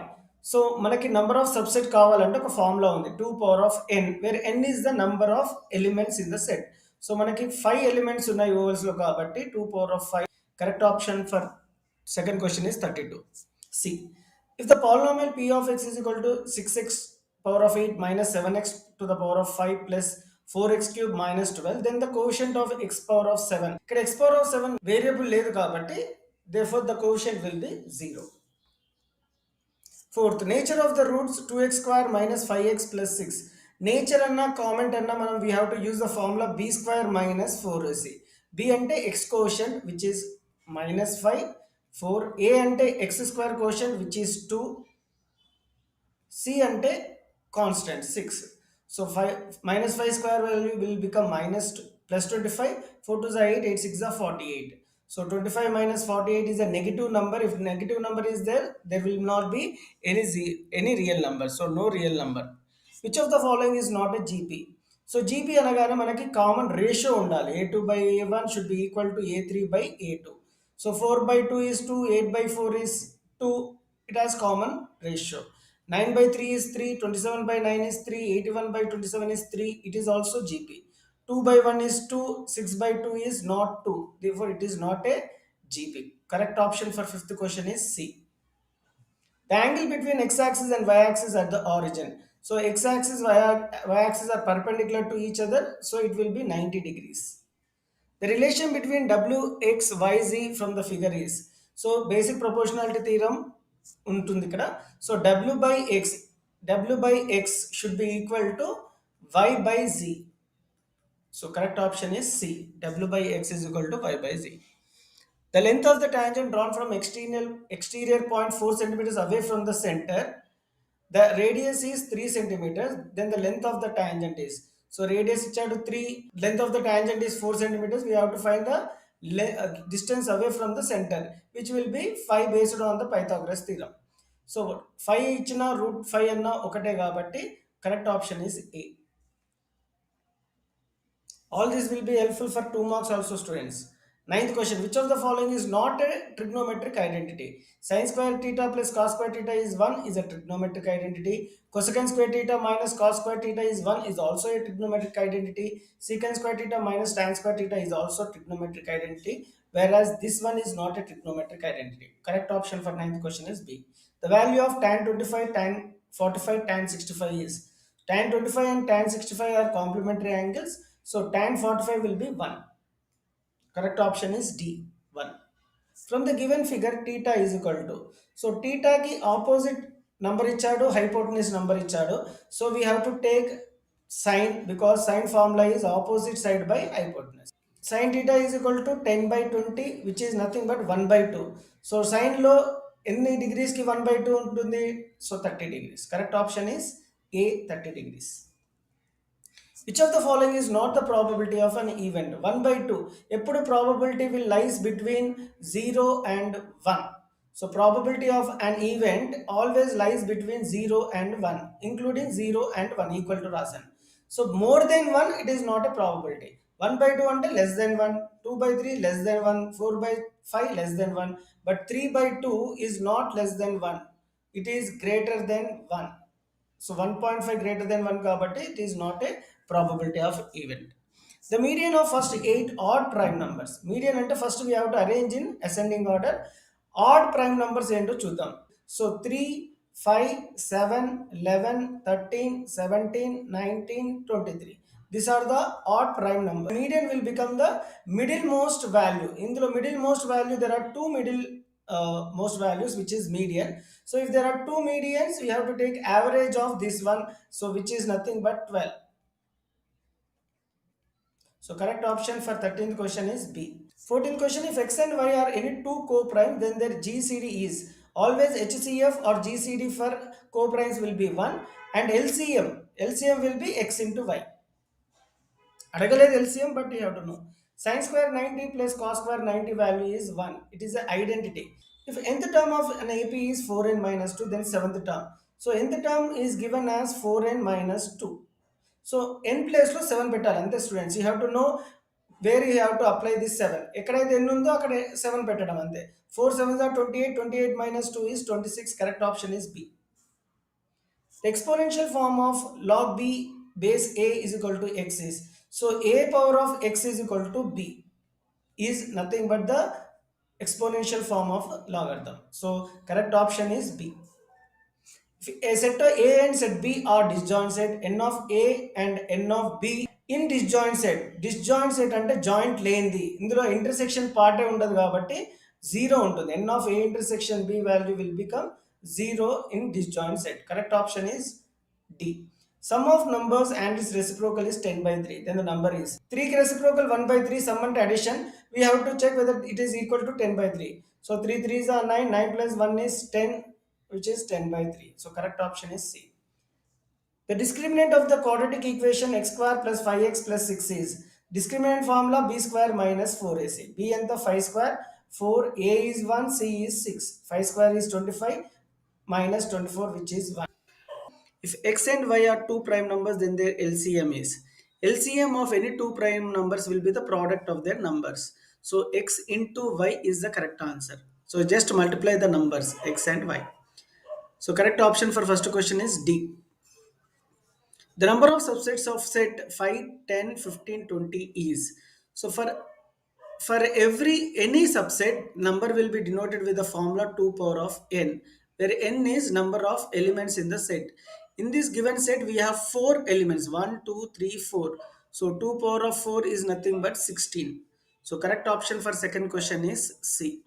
So మనకి number of subset కావాలంటే ఒక formula ఉంది 2 power of n where n is the number of elements in the set. So మనకి 5 ఎలిమెంట్స్ ఉన్నాయి ఓవెల్స్ లో కాబట్టి 2 power of 5. Correct option for second question is 32. C if the polynomial p of x is equal to 6x power of 8 minus 7x to the power of 5 plus 4x cube minus 12, then the quotient of x power of 7. ఇక్కడ x power of 7 variable లేదు కాబట్టి therefore the quotient will be 0. Fourth, nature of the roots 2x square minus 5x plus 6. Nature anna comment anna manam we have to use the formula b square minus 4ac. B ante x quotient which is minus 5, 4. A ante x square quotient which is 2. C ante constant 6. So 5 minus 5 square value will become minus plus 25. 4 to the 8, 8 6 are 48. So 25 minus 48 is a negative number. If negative number is there, there will not be any real number. So no real number. Which of the following is not a GP? So GP అనగానే మనకి common ratio ఉండాలి. A2 by A1 should be equal to A3 by A2. So 4 by 2 is 2, 8 by 4 is 2. It has common ratio. 9 by 3 is 3, 27 by 9 is 3, 81 by 27 is 3. It is also GP. 2 by 1 is 2, 6 by 2 is not 2. Therefore, it is not a GP. Correct option for fifth question is C. The angle between x-axis and y-axis at the origin. So x-axis, y-axis are perpendicular to each other. So it will be 90 degrees. The relation between W, X, Y, Z from the figure is, so basic proportionality theorem ఉంటుంది ఇక్కడ. So W by X should be equal to Y by Z. So correct option is C. W by X is equal to Y by Z. The length of the tangent drawn from exterior point 4 centimeters away from the center. The radius is 3 centimeters. Then the length of the tangent is. So radius is to 3. Length of the tangent is 4 centimeters. We have to find the distance away from the center, which will be 5 based on the Pythagoras theorem. So 5 ఇచ్చిన root 5 అన్న ఒకటే కాబట్టి correct option is A. All this will be helpful for 2 marks also, students. Ninth question. Which of the following is not a trigonometric identity? Sin square theta plus cos square theta is 1 is a trigonometric identity. Cosecant square theta minus cos square theta is 1 is also a trigonometric identity. Secant square theta minus tan square theta is also a trigonometric identity. Whereas this one is not a trigonometric identity. Correct option for ninth question is B. The value of tan 25, tan 45, tan 65 is. Tan 25 and tan 65 are complementary angles. So tan 45 will be 1. Correct option is D, 1. From the given figure, theta is equal to. So theta ki opposite number ichado, hypotenuse number ichado. So we have to take sine, because sine formula is opposite side by hypotenuse. Sin theta is equal to 10 by 20, which is nothing but 1 by 2. So sine lo any degrees ki 1 by 2 untundi? So 30 degrees. Correct option is A, 30 degrees. Which of the following is not the probability of an event? 1 by 2. Eppudu probability will lies between 0 and 1. So probability of an event always lies between 0 and 1, including 0 and 1 equal to Rasan. So more than 1, it is not a probability. 1 by 2 ante less than 1, 2 by 3 less than 1, 4 by 5 less than 1, but 3 by 2 is not less than 1. It is greater than 1. So 1.5 greater than 1 kabatti it is not a probability of event. The median of first 8 odd prime numbers. Median ante first we have to arrange in ascending order. Odd prime numbers ento chuddam. So 3, 5, 7, 11, 13, 17, 19, 23. These are the odd prime numbers. Median will become the middlemost value. In the middlemost value, there are two middle most values, which is median. So if there are two medians, we have to take average of this one. So which is nothing but 12. So correct option for 13th question is B. 14th question, if x and y are any two co-prime, then their GCD is. Always HCF or GCD for co-primes will be 1 and LCM will be x into y. అడగలేదు LCM, but you have to know. Sin square 90 plus cos square 90 value is 1. It is an identity. If nth term of an AP is 4n minus 2, then seventh term. So nth term is given as 4n minus 2. So n place లో 7 పెట్టాలి అంతే students. You have to know where you have to apply this 7. ఎక్కడైతే n ఉందో అక్కడ 7 పెట్టడం అంతే. 4 7s are 28, 28 minus 2 is 26. Correct option is B. The exponential form of log b base a is equal to x is. So a power of x is equal to b is nothing but the exponential form of logarithm. So correct option is B. If a set of A and set B are disjoint set, n of A and n of B in disjoint set అంటే joint లేనిది, ఇందులో intersection పార్టే ఉండదు కాబట్టి 0 ఉంటుంది. n of A intersection B value will become 0 in disjoint set. Correct option is D. Sum of numbers and its reciprocal is 10 by 3. Then the number is 3 reciprocal 1 by 3. Sum and addition. We have to check whether it is equal to 10 by 3. So 3 3s are 9. 9 plus 1 is 10, which is 10 by 3. So correct option is C. The discriminant of the quadratic equation x square plus 5x plus 6 is. Discriminant formula b square minus 4ac. B and the 5 square, 4, a is 1, c is 6. 5 square is 25 minus 24, which is 1. If x and y are two prime numbers, then their LCM is. LCM of any two prime numbers will be the product of their numbers. So x into y is the correct answer. So just multiply the numbers x and y. So correct option for first question is D. The number of subsets of set 5, 10, 15, 20 is. So for every any subset, number will be denoted with the formula 2 power of n, where n is number of elements in the set. In this given set, we have 4 elements, 1, 2, 3, 4. So 2 power of 4 is nothing but 16. So correct option for second question is C.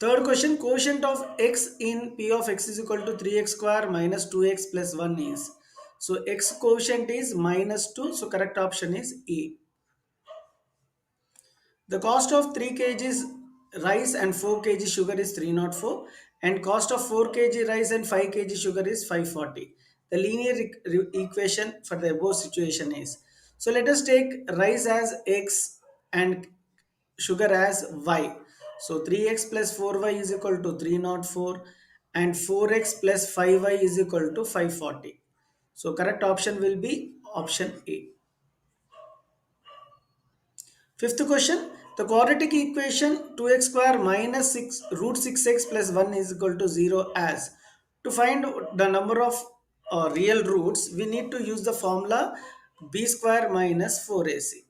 Third question, quotient of x in P of x is equal to 3x square minus 2x plus 1 is. So x quotient is minus 2. So correct option is A. The cost of 3 kgs rice and 4 kg sugar is 304 and cost of 4 kg rice and 5 kg sugar is 540. The linear equation for the above situation is. So let us take rice as x and sugar as y. So 3x plus 4y is equal to 304 and 4x plus 5y is equal to 540. So correct option will be option A. Fifth question, the quadratic equation 2x square minus 6 root 6x plus 1 is equal to 0 as. To find the number of real roots, we need to use the formula b square minus 4ac.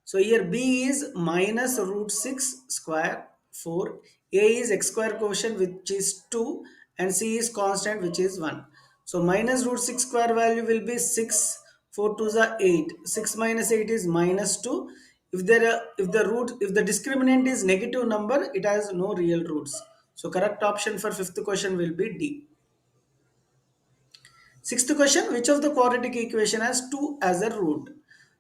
So here b is minus root 6 square 4, a is x square quotient which is 2 and c is constant which is 1. So minus root 6 square value will be 6, 4 to the 8, 6 minus 8 is minus 2. If the discriminant is negative number, it has no real roots. So correct option for fifth question will be D. Sixth question, which of the quadratic equation has 2 as a root?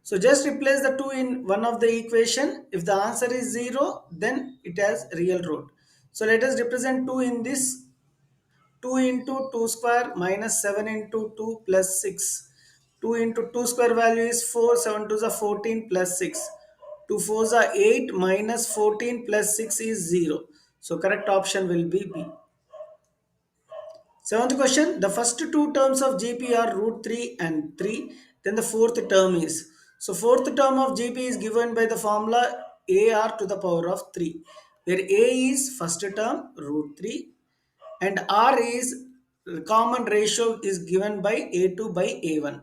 So just replace the 2 in one of the equation. If the answer is 0, then it has real root. So let us represent 2 in this. 2 into 2 square minus 7 into 2 plus 6. 2 into 2 square value is 4, 7 to the 14 plus 6. 2 4s are 8 minus 14 plus 6 is 0. So correct option will be B. Seventh question, the first two terms of GP are root 3 and 3. Then the fourth term is. So fourth term of GP is given by the formula AR to the power of 3. Where A is first term root 3 and R is common ratio is given by A2 by A1.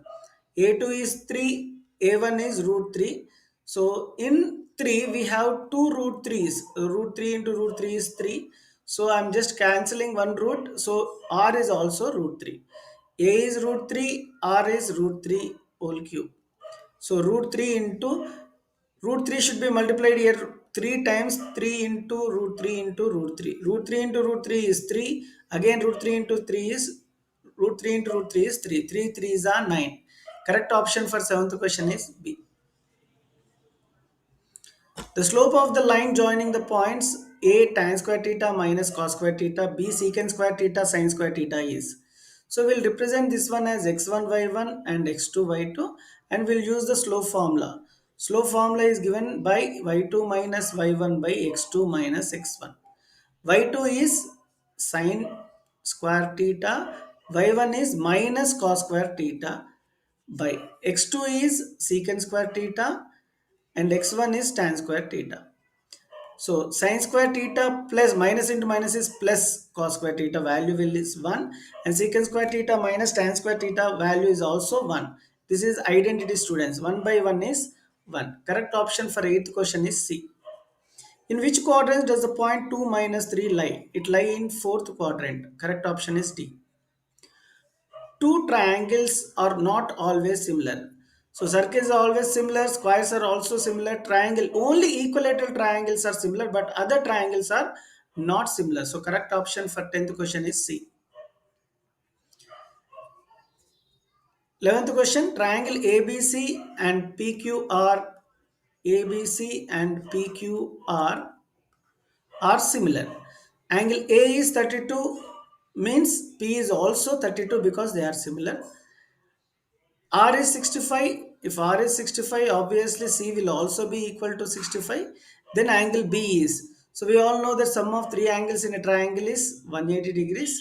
A2 is 3, A1 is root 3. So in 3 we have two root 3's. Root 3 into root 3 is 3. So I'm just cancelling one root. So R is also root 3. A is root 3, R is root 3 whole cube. So root 3 into root 3 should be multiplied here 3 times 3 into root 3 into root 3. Root 3 into root 3 is 3. Again root 3 into 3 is root 3 into root 3 is 3. 3 3s are 9. Correct option for seventh question is B. The slope of the line joining the points A tan square theta minus cos square theta, B secant square theta sin square theta is. So we'll represent this one as x1 y1 and x2 y2 and we'll use the slope formula. Slope formula is given by y2 minus y1 by x2 minus x1. Y2 is sin square theta, y1 is minus cos square theta by x2 is secant square theta and x1 is tan square theta. So sin square theta plus minus into minus is plus cos square theta value will is 1 and secant square theta minus tan square theta value is also 1. This is identity students. 1 by 1 is 1. Correct option for eighth question is C. In which quadrant does the point 2 minus 3 lie? It lie in fourth quadrant. Correct option is D. Two triangles are not always similar. So circles are always similar, squares are also similar, triangle, only equilateral triangles are similar, but other triangles are not similar. So correct option for 10th question is C. 11th question, triangle ABC and PQR, ABC and PQR are similar. Angle A is 32 means P is also 32 because they are similar. R is 65. If R is 65, obviously C will also be equal to 65. Then angle B is. So we all know the sum of three angles in a triangle is 180 degrees.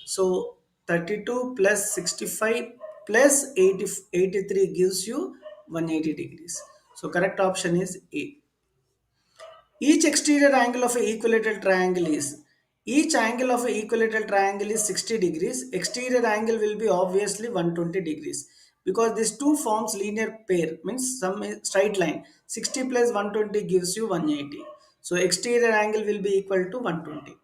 So 32 plus 65 plus 80, 83 gives you 180 degrees. So correct option is A. Each exterior angle of an equilateral triangle is each angle of an equilateral triangle is 60 degrees. Exterior angle will be obviously 120 degrees because these two forms linear pair means some straight line. 60 plus 120 gives you 180. So exterior angle will be equal to 120.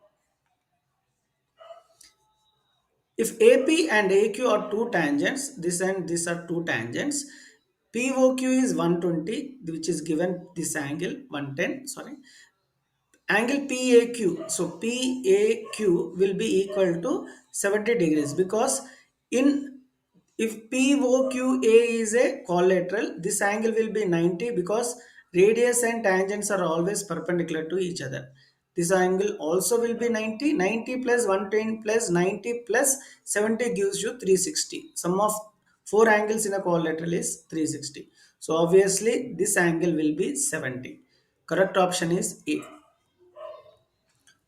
If AP and AQ are two tangents, this and this are two tangents. POQ is 120, which is given this angle 110. Sorry, angle PAQ. So PAQ will be equal to 70 degrees because in if POQA is a collateral, this angle will be 90 because radius and tangents are always perpendicular to each other. This angle also will be 90. 90 plus 110 plus 90 plus 70 gives you 360. Sum of four angles in a collateral is 360. So obviously this angle will be 70. Correct option is A.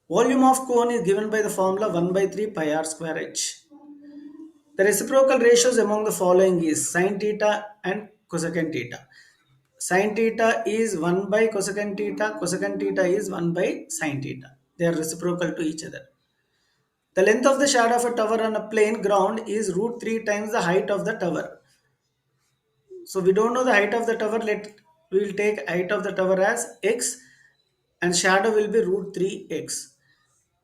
Volume of cone is given by the formula 1 by 3 pi r square h. The reciprocal ratios among the following is sin theta and cosecant theta. Sin theta is 1 by cosecant theta is 1 by sin theta. They are reciprocal to each other. The length of the shadow of a tower on a plain ground is root 3 times the height of the tower. So we don't know the height of the tower. We will take height of the tower as x and shadow will be root 3x.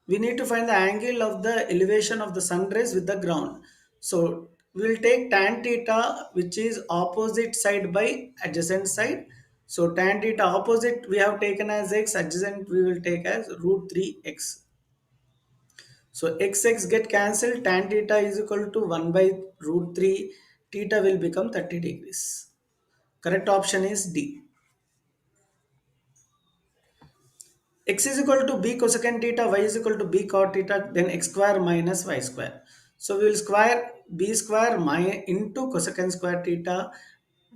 We need to find the angle of the elevation of the sun rays with the ground. So we will take tan theta, which is opposite side by adjacent side. So tan theta opposite we have taken as x, adjacent we will take as root 3x. So x get cancelled, tan theta is equal to 1 by root 3, theta will become 30 degrees. Correct option is D. X is equal to b cosecant theta, y is equal to b cot theta, then x square minus y square. So we will square b square into cosecant square theta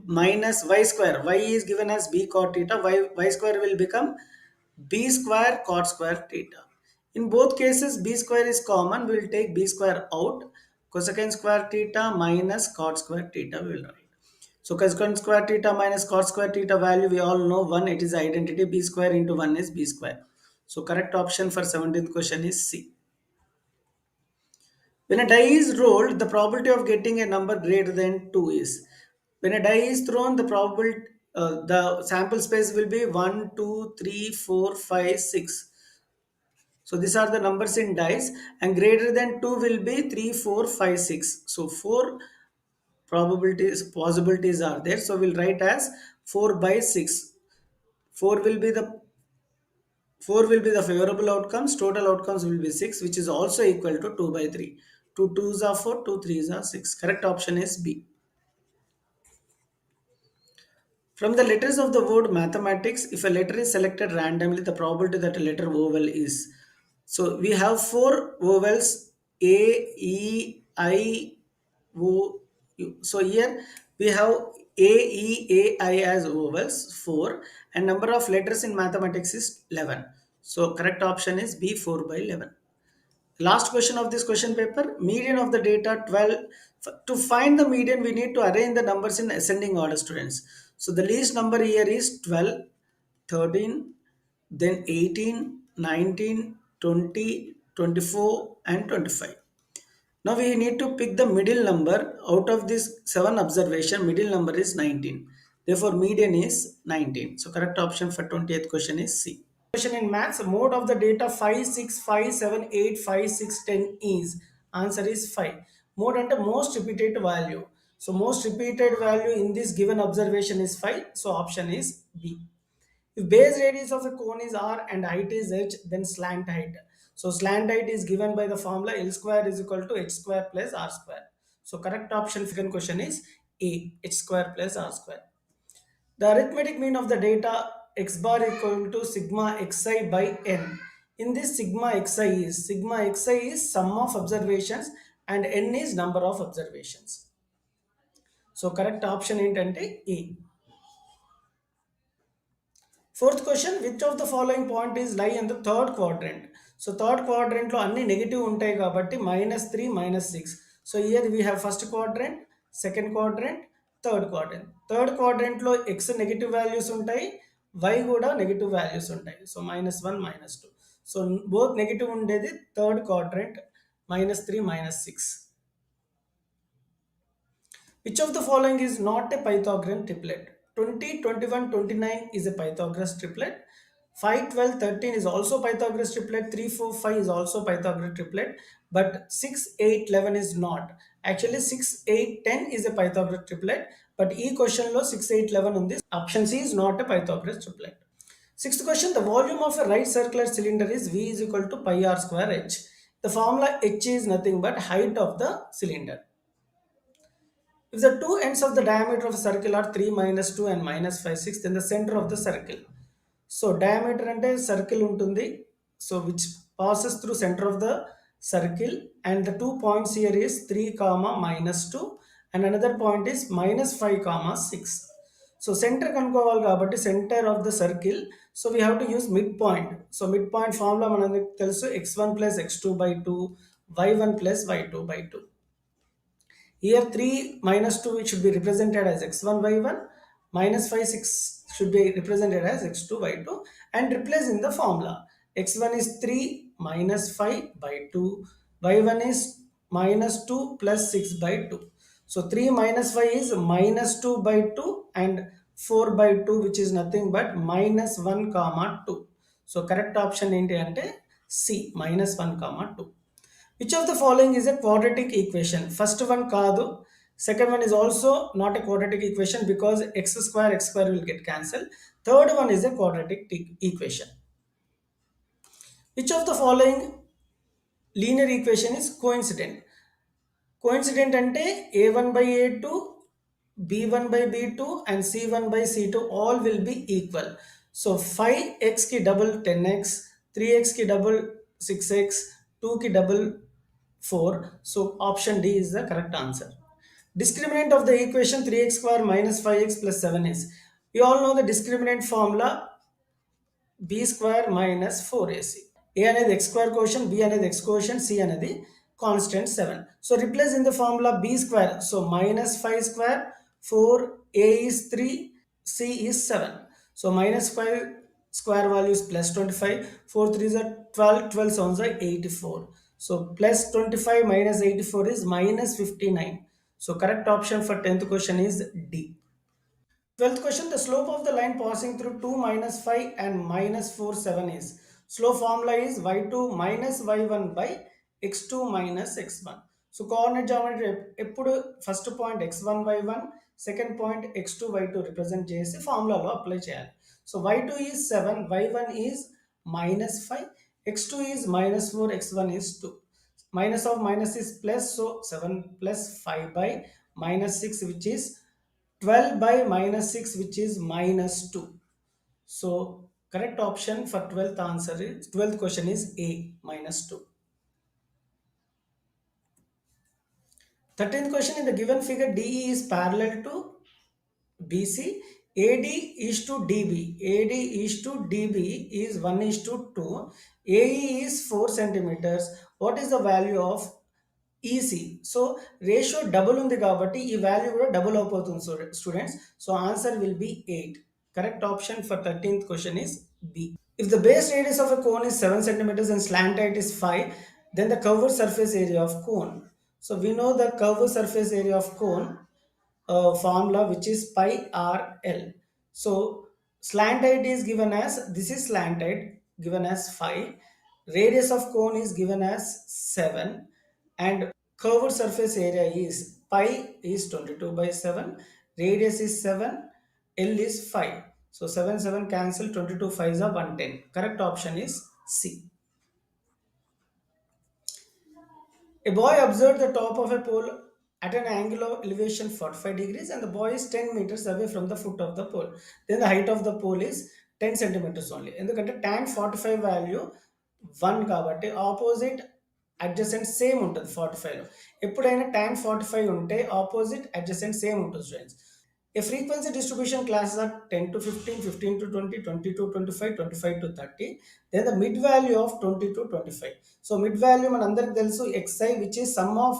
minus y square. Y is given as b cot theta, y square will become b square cot square theta. In both cases, b square is common. We will take b square out. Cosecant square theta minus cot square theta we will write. So cosecant square theta minus cot square theta value we all know 1. It is identity. B square into 1 is b square. So correct option for 17th question is C. When a die is rolled, the probability of getting a number greater than 2 is. When a die is thrown, the sample space will be 1, 2, 3, 4, 5, 6. So these are the numbers in dice and greater than 2 will be 3, 4, 5, 6. So 4 possibilities are there. So we'll write as 4 by 6. 4 will be the 4 will be the favorable outcomes. Total outcomes will be 6, which is also equal to 2 by 3. 2 2s are 4, 2 3s are 6. Correct option is B. From the letters of the word mathematics, if a letter is selected randomly, the probability that a letter vowel is. So we have four vowels A, E, I, O, U. So here we have A, E, A, I as vowels 4 and number of letters in mathematics is 11. So correct option is B 4 by 11. Last question of this question paper, median of the data 12. To find the median, we need to arrange the numbers in ascending order, students. So the least number here is 12, 13, then 18, 19, 20, 24, and 25. Now we need to pick the middle number. Out of this 7 observation, middle number is 19. Therefore, median is 19. So correct option for 20th question is C. Question in maths, mode of the data 5 6 5 7 8 5 6 10 is. Answer is 5. Mode and the most repeated value. So most repeated value in this given observation is 5. So option is B. If base radius of a cone is r and height is h, then slant height. So slant height is given by the formula L square is equal to h square plus r square. So correct option second question is A, h square plus r square. The arithmetic mean of the data x bar equal to sigma xi by n. In this sigma xi is sum of observations and n is number of observations. So correct option ఏంటంటే A. Fourth question, which of the following point is lie in the third quadrant? So third quadrant లో అన్ని negative ఉంటాయి కాబట్టి -3 -6. So here we have first quadrant, second quadrant, third quadrant. థర్డ్ క్వాడ్రంట్లో X negative values ఉంటాయి, Y కూడా negative values ఉంటాయి. So -1 -2. So both negative ఉండేది third quadrant, -3 -6. Which of the following is not a Pythagorean triplet? 20, 21, 29 is a Pythagoras triplet. 5, 12, 13 is also Pythagoras triplet. 3, 4, 5 is also Pythagoras triplet. But 6, 8, 11 is not. Actually 6, 8, 10 is a Pythagoras triplet. But ఈ క్వశ్చన్లో 6, 8, 11 ఉంది. Option C is not a Pythagoras triplet. Sixth question, the volume of a right circular cylinder is V is equal to pi r square h. The formula h is nothing but height of the cylinder. If the two ends of the diameter of a circle are 3, -2 and -5, 6, then the center of the circle. So diameter ante circle ఉంటుంది. So which passes through center of the circle, and the 2 points here is 3, -2, and another point is -5, 6. So center కనుక్కోవాలి కాబట్టి center of the circle. So we have to use midpoint. So midpoint formula మనకు తెలుసు, x1 plus x2 by 2, y1 plus y2 by 2. Here 3 -2 it should be represented as x1 y1, -5 6 should be represented as x2 y2, and replace in the formula. X1 is 3 minus 5 by 2, y1 is -2 plus 6 by 2. So 3 minus 5 is -2 by 2, and 4 by 2, which is nothing but -1, 2. So correct option ఏంటి అంటే C, -1, 2. Which of the following is a quadratic equation? First one kaadu. Second one is also not a quadratic equation because x square will get cancelled. Third one is a quadratic equation. Which of the following linear equation is coincident? Coincident ante a1 by a2, b1 by b2 and c1 by c2 all will be equal. So 5x ki double 10x, 3x ki double 6x, 2 ki double 4. So option D is the correct answer. Discriminant of the equation 3x square minus 5x plus 7 is, we all know the discriminant formula, b square minus 4ac. A అనేది x square quotient, b అనేది x quotient, c అనేది constant 7. So replace in the formula b square. So minus 5 square, 4, a is 3, c is 7. So minus 5 square value is plus 25, 4 3s are 12, 12 sounds like 84. So plus 25 minus 84 is minus 59. So correct option for 10th question is D. 12th question, the slope of the line passing through 2 minus 5 and minus 4 7 is. Slope formula is y2 minus y1 by x2 minus x1. So coordinate geometry ఎప్పుడు first point x1 y1, second point x2 y2 represent చేసి ఫార్ములాలో apply చేయాలి. So y2 is 7, y1 is minus 5, x2 is minus 4, x1 is 2. Minus of minus is plus, so 7 plus 5 by minus 6, which is 12 by minus 6, which is minus 2. So correct option for 12th question is A, minus 2. 13th question, in the given figure DE is parallel to BC, AD is to DB. AD is to DB is 1 is to 2. AE is 4 centimeters. What is the value of EC? So ratio double ఉంది కాబట్టి ఈ value కూడా double అయిపోతుంది students. So answer will be 8. Correct option for 13th question is B. If the base radius of a cone is 7 centimeters and slant height is 5, then the curved surface area of cone. So we know the curved surface area of cone formula, which is pi r l. So slant height is given as, this is slant height given as 5, radius of cone is given as 7, and curved surface area is pi is 22 by 7, radius is 7, l is 5. So 7 7 cancel, 22 5s are 110. Correct option is C. A boy observed the top of a pole at an angle of elevation 45 degrees, and the boy is 10 meters away from the foot of the pole. Then the height of the pole is 10 centimeters only. ఎందుకంటే tan 45 value 1 కాబట్టి opposite adjacent same ఉంటుంది 45లో. ఎప్పుడైనా tan 45 ఉంటే opposite adjacent same ఉంటుంది students. A frequency distribution classes are 10 to 15, 15 to 20, 20 to 25, 25 to 30. Then the mid value of 20 to 25. So mid value మనందరికి తెలుసు xi, which is sum of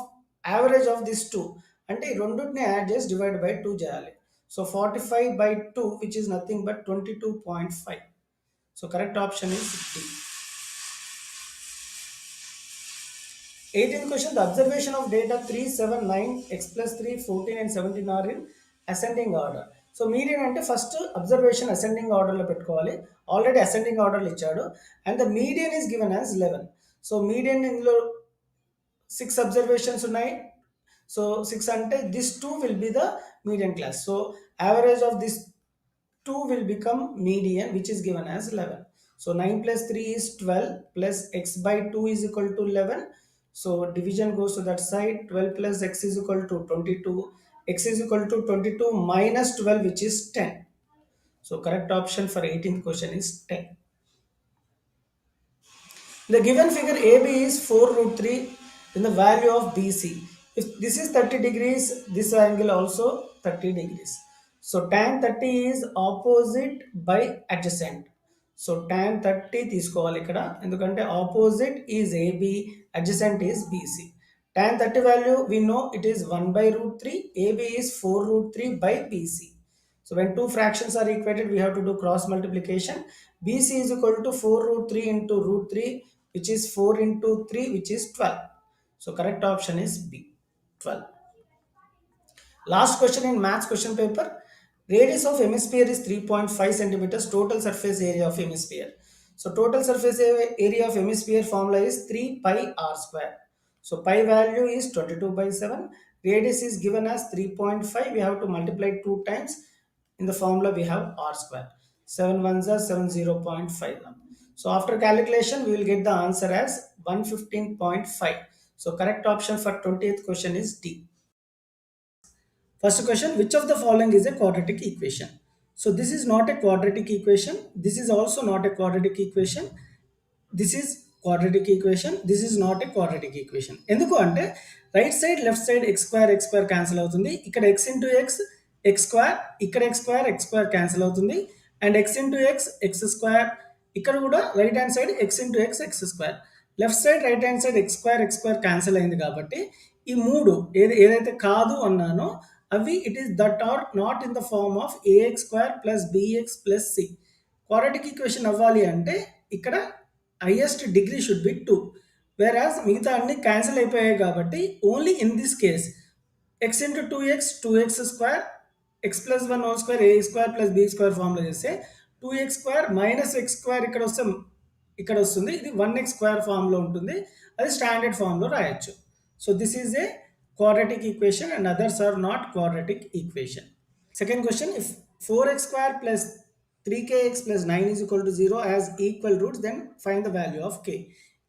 average of these two. అంటే ఈ రెండుని add చేసి divide by 2 చేయాలి. So 45 by 2, which is nothing but 22.5. So correct option is D. 18th question, the observation of data 3, 7, 9, x plus 3, 14 and 17 are in ascending order. So median అంటే first observation ascending ఆర్డర్లో పెట్టుకోవాలి. Already ascending ఆర్డర్లో ఇచ్చాడు, and the median is given as 11. So median ఇందులో 6 observations ఉన్నాయి. So 6 అంటే this 2 will be the median class. So average of this 2 will become median, which is given as 11. So 9 plus 3 is 12 plus x by 2 is equal to 11. So division goes to that side. 12 plus x is equal to 22. X is equal to 22 minus 12, which is 10. So correct option for 18th question is 10. The given figure AB is 4 root 3 in the value of BC. If this is 30 degrees, this angle also 30 degrees. So tan 30 is opposite by adjacent. So tan 30 తీసుకోవాలి ఇక్కడ ఎందుకంటే opposite is AB, adjacent is BC. Tan 30 value we know it is 1 by root 3, AB is 4 root 3 by BC. So when two fractions are equated, we have to do cross multiplication. BC is equal to 4 root 3 into root 3, which is 4 into 3, which is 12. So correct option is B, 12. Last question in maths question paper. Radius of hemisphere is 3.5 centimeters. Total surface area of hemisphere. So total surface area of hemisphere formula is 3 pi r square. So pi value is 22 by 7. Radius is given as 3.5. We have to multiply 2 times. In the formula we have r square. 7 ones are 70.5. So after calculation we will get the answer as 115.5. So correct option for 20th question is D. First question, which of the following is a quadratic equation? So this is not a quadratic equation. This is also not a quadratic equation. This is quadratic equation. This is not a quadratic equation. ఎందుకు అంటే right side left side x square cancel అవుతుంది. ఇక్కడ x into x square, ఇక్కడ x square cancel అవుతుంది. And x into x square, ఇక్కడ కూడా right hand side x into x square, left side right hand side x square cancel అయింది కాబట్టి ఈ మూడు ఏదైతే కాదు అన్నానో అవి it is that are not in the form of a x square plus bx plus c. Quadratic equation అవ్వాలి అంటే ఇక్కడ highest degree should be 2, whereas మిగతా అన్ని క్యాన్సిల్ అయిపోయాయి కాబట్టి only in this case x into two x square, x plus 1 whole square a square plus b square formula చేస్తే 2x square minus X square ఇక్కడ వస్తే ఇక్కడ వస్తుంది. ఇది 1x స్క్వేర్ ఫామ్లో ఉంటుంది. అది స్టాండర్డ్ ఫామ్లో రాయొచ్చు. So this is A quadratic equation and others are not quadratic equation. Second question, if 4x square plus 3kx plus 9 is equal to 0 has equal roots, then find the value of k.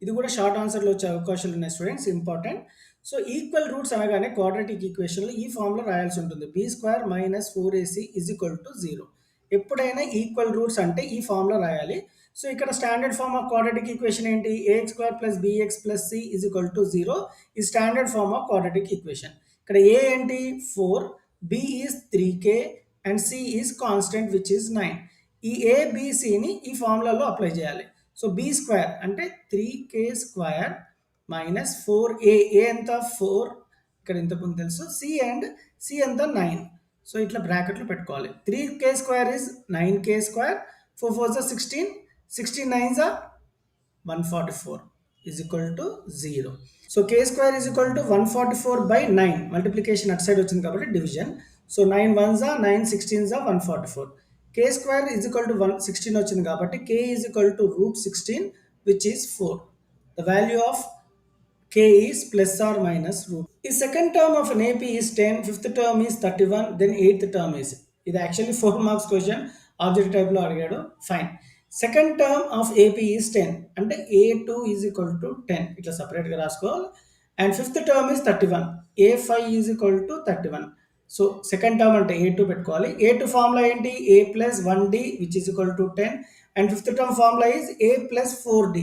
ఇది కూడా short ఆన్సర్లో వచ్చే అవకాశాలు ఉన్నాయి students, important. So equal roots అనగానే quadratic ఈక్వేషన్లో ఈ ఫామ్లో రాయాల్సి ఉంటుంది. B square minus 4ac is equal to 0. ఎప్పుడైనా ఈక్వల్ రూట్స్ అంటే ఈ ఫామ్లో రాయాలి. సో ఇక్కడ standard form of quadratic equation ఏంటి? A X square plus bx plus C is equal to 0 ఈ standard form of quadratic equation. ఇక్కడ ఏ ఏంటి 4, B is 3k and C is constant which is 9. ఈ ఏబిసిని ఈ ఫార్ములాలో అప్లై చేయాలి. సో బి స్క్వేర్ అంటే 3k స్క్వేర్ మైనస్ 4a, ఏ ఎంత 4, ఇక్కడ ఇంతకుముందు తెలుసు, సి ఎంత 9. సో ఇట్లా బ్రాకెట్లో పెట్టుకోవాలి. 3k square is 9k square, 4 4s are 16, 16 9s are 144 is equal to 0. So k square is equal to 144 by 9. Multiplication at side వచ్చింది కాబట్టి division. So 9 1s are 9, 16s are 144. K square is equal to 16 వచ్చింది కాబట్టి k is equal to root 16 which is 4. The value of k is plus or minus root. The second term of an AP is 10, fifth term is 31, then eighth term is. ఇది actually 4 marks question, object టైప్లో అడిగాడు. Fine. Second term of AP is 10 అంటే A2 is equal to 10 ఇట్లా సపరేట్గా రాసుకోవాలి. And fifth term is 31, A5 is equal to 31. So second term అంటే A2 పెట్టుకోవాలి. A2 formula ఏంటి? A plus 1D which is equal to 10. And fifth term formula is A plus 4D,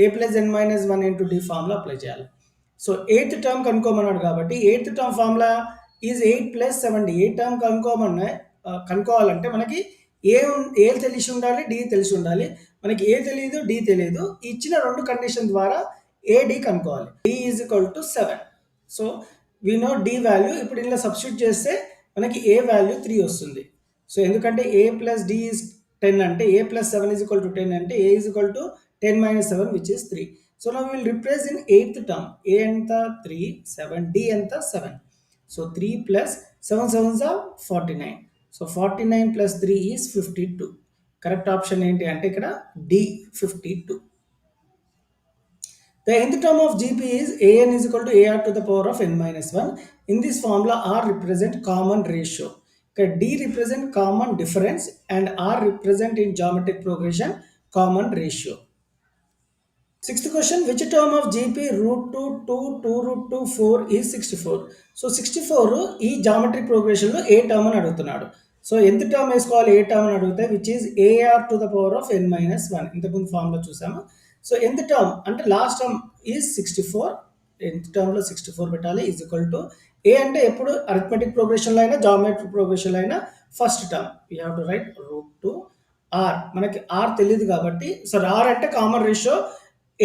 A plus n minus 1 into D formula apply చేయాలి. So eighth term కనుక్కోమన్నాడు కాబట్టి eighth term formula is 8 plus 7D. ఏ term కనుక్కోవాలంటే మనకి A తెలిసి ఉండాలి, D తెలిసి ఉండాలి. మనకి ఏ తెలియదు, డి తెలియదు. ఇచ్చిన రెండు కండిషన్ ద్వారా ఏడి కనుక్కోవాలి. D is equal to 7. So we know d value. ఇప్పుడు ఇలా సబ్స్టిట్యూట్ చేస్తే మనకి ఏ వాల్యూ 3 వస్తుంది. సో ఎందుకంటే ఏ ప్లస్ డి ఈజ్ 10 అంటే ఏ ప్లస్ 7 ఈజ్ ఈక్వల్ టు 10 అంటే ఏ is equal to 10 minus 7 which is 3. So now we will replace in 8th term. A anta 3, 7, D anta 7. So 3 plus 7 7s are 49. So 49 plus 3 is 52. Correct option enti ante ikkada D 52. The nth term of GP is an is equal to AR to the power of n minus 1. In this formula, R represent common ratio. Okay, D represent common difference and R represent in geometric progression common ratio. Sixth question, which term of GP root 2, 2, 2 root 2, 4 is 64? So 64 ఈ geometric ప్రోగ్రెషన్లో ఏ term అని అడుగుతున్నాడు. So ఎంత term వేసుకోవాలి ఏ term అని అడిగితే which is a r to the power of n minus one. ఇంతకుముందు ఫార్మ్లో చూసాము. సో ఎంత టర్మ్ అంటే లాస్ట్ టర్మ్ ఈజ్ 64. ఎంత టర్మ్లో 64 పెట్టాలి ఈజ్ ఈక్వల్ టు ఏ అంటే ఎప్పుడు అరిథమెటిక్ ప్రోగ్రెషన్లో అయినా జామెట్రిక్ ప్రోగ్రెషన్లో అయినా first term you have to write root 2 r. మనకి ఆర్ తెలియదు కాబట్టి సో ఆర్ అంటే common ratio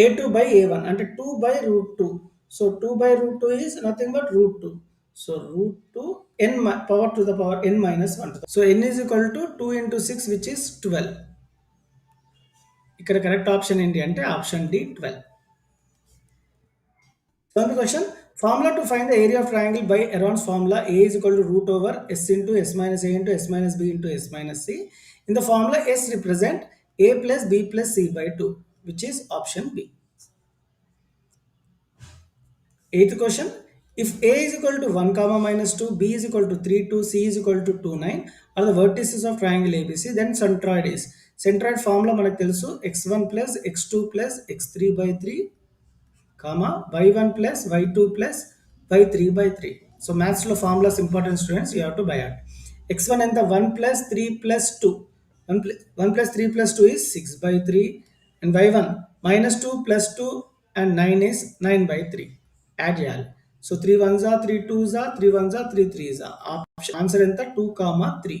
a2 by a1 అంటే 2 by root 2. So 2 by root 2 is nothing but root 2. So root 2 n power to the power n minus 1. So n is equal to 2 into 6 which is 12. ఇక్కడ correct option ఏంటి అంటే option D 12. Seventh question, formula to find the area of triangle by Aron's formula a is equal to root over s into s minus a into s minus b into s minus c. In the formula s represent a plus b plus c by 2 which is option B. Eighth question, if a is equal to 1 comma minus 2, b is equal to 3 2, c is equal to 2 9 are the vertices of triangle ABC, then centroid is. Centroid formula మనకు తెలుసు x1 plus x2 plus x3 by 3 comma y1 plus y2 plus y3 by 3. So maths లో formulas important students you have to by heart. x1 ఎంత 1 plus 3 plus 2. 1 plus 3 plus 2 is 6 by 3 and y1 minus 2 plus 2 and 9 is 9 by 3. Add చేయాలి. So 3 1s are 3 2s are 3 1s are 3 3s are. Answer ఎంత 2 comma 3.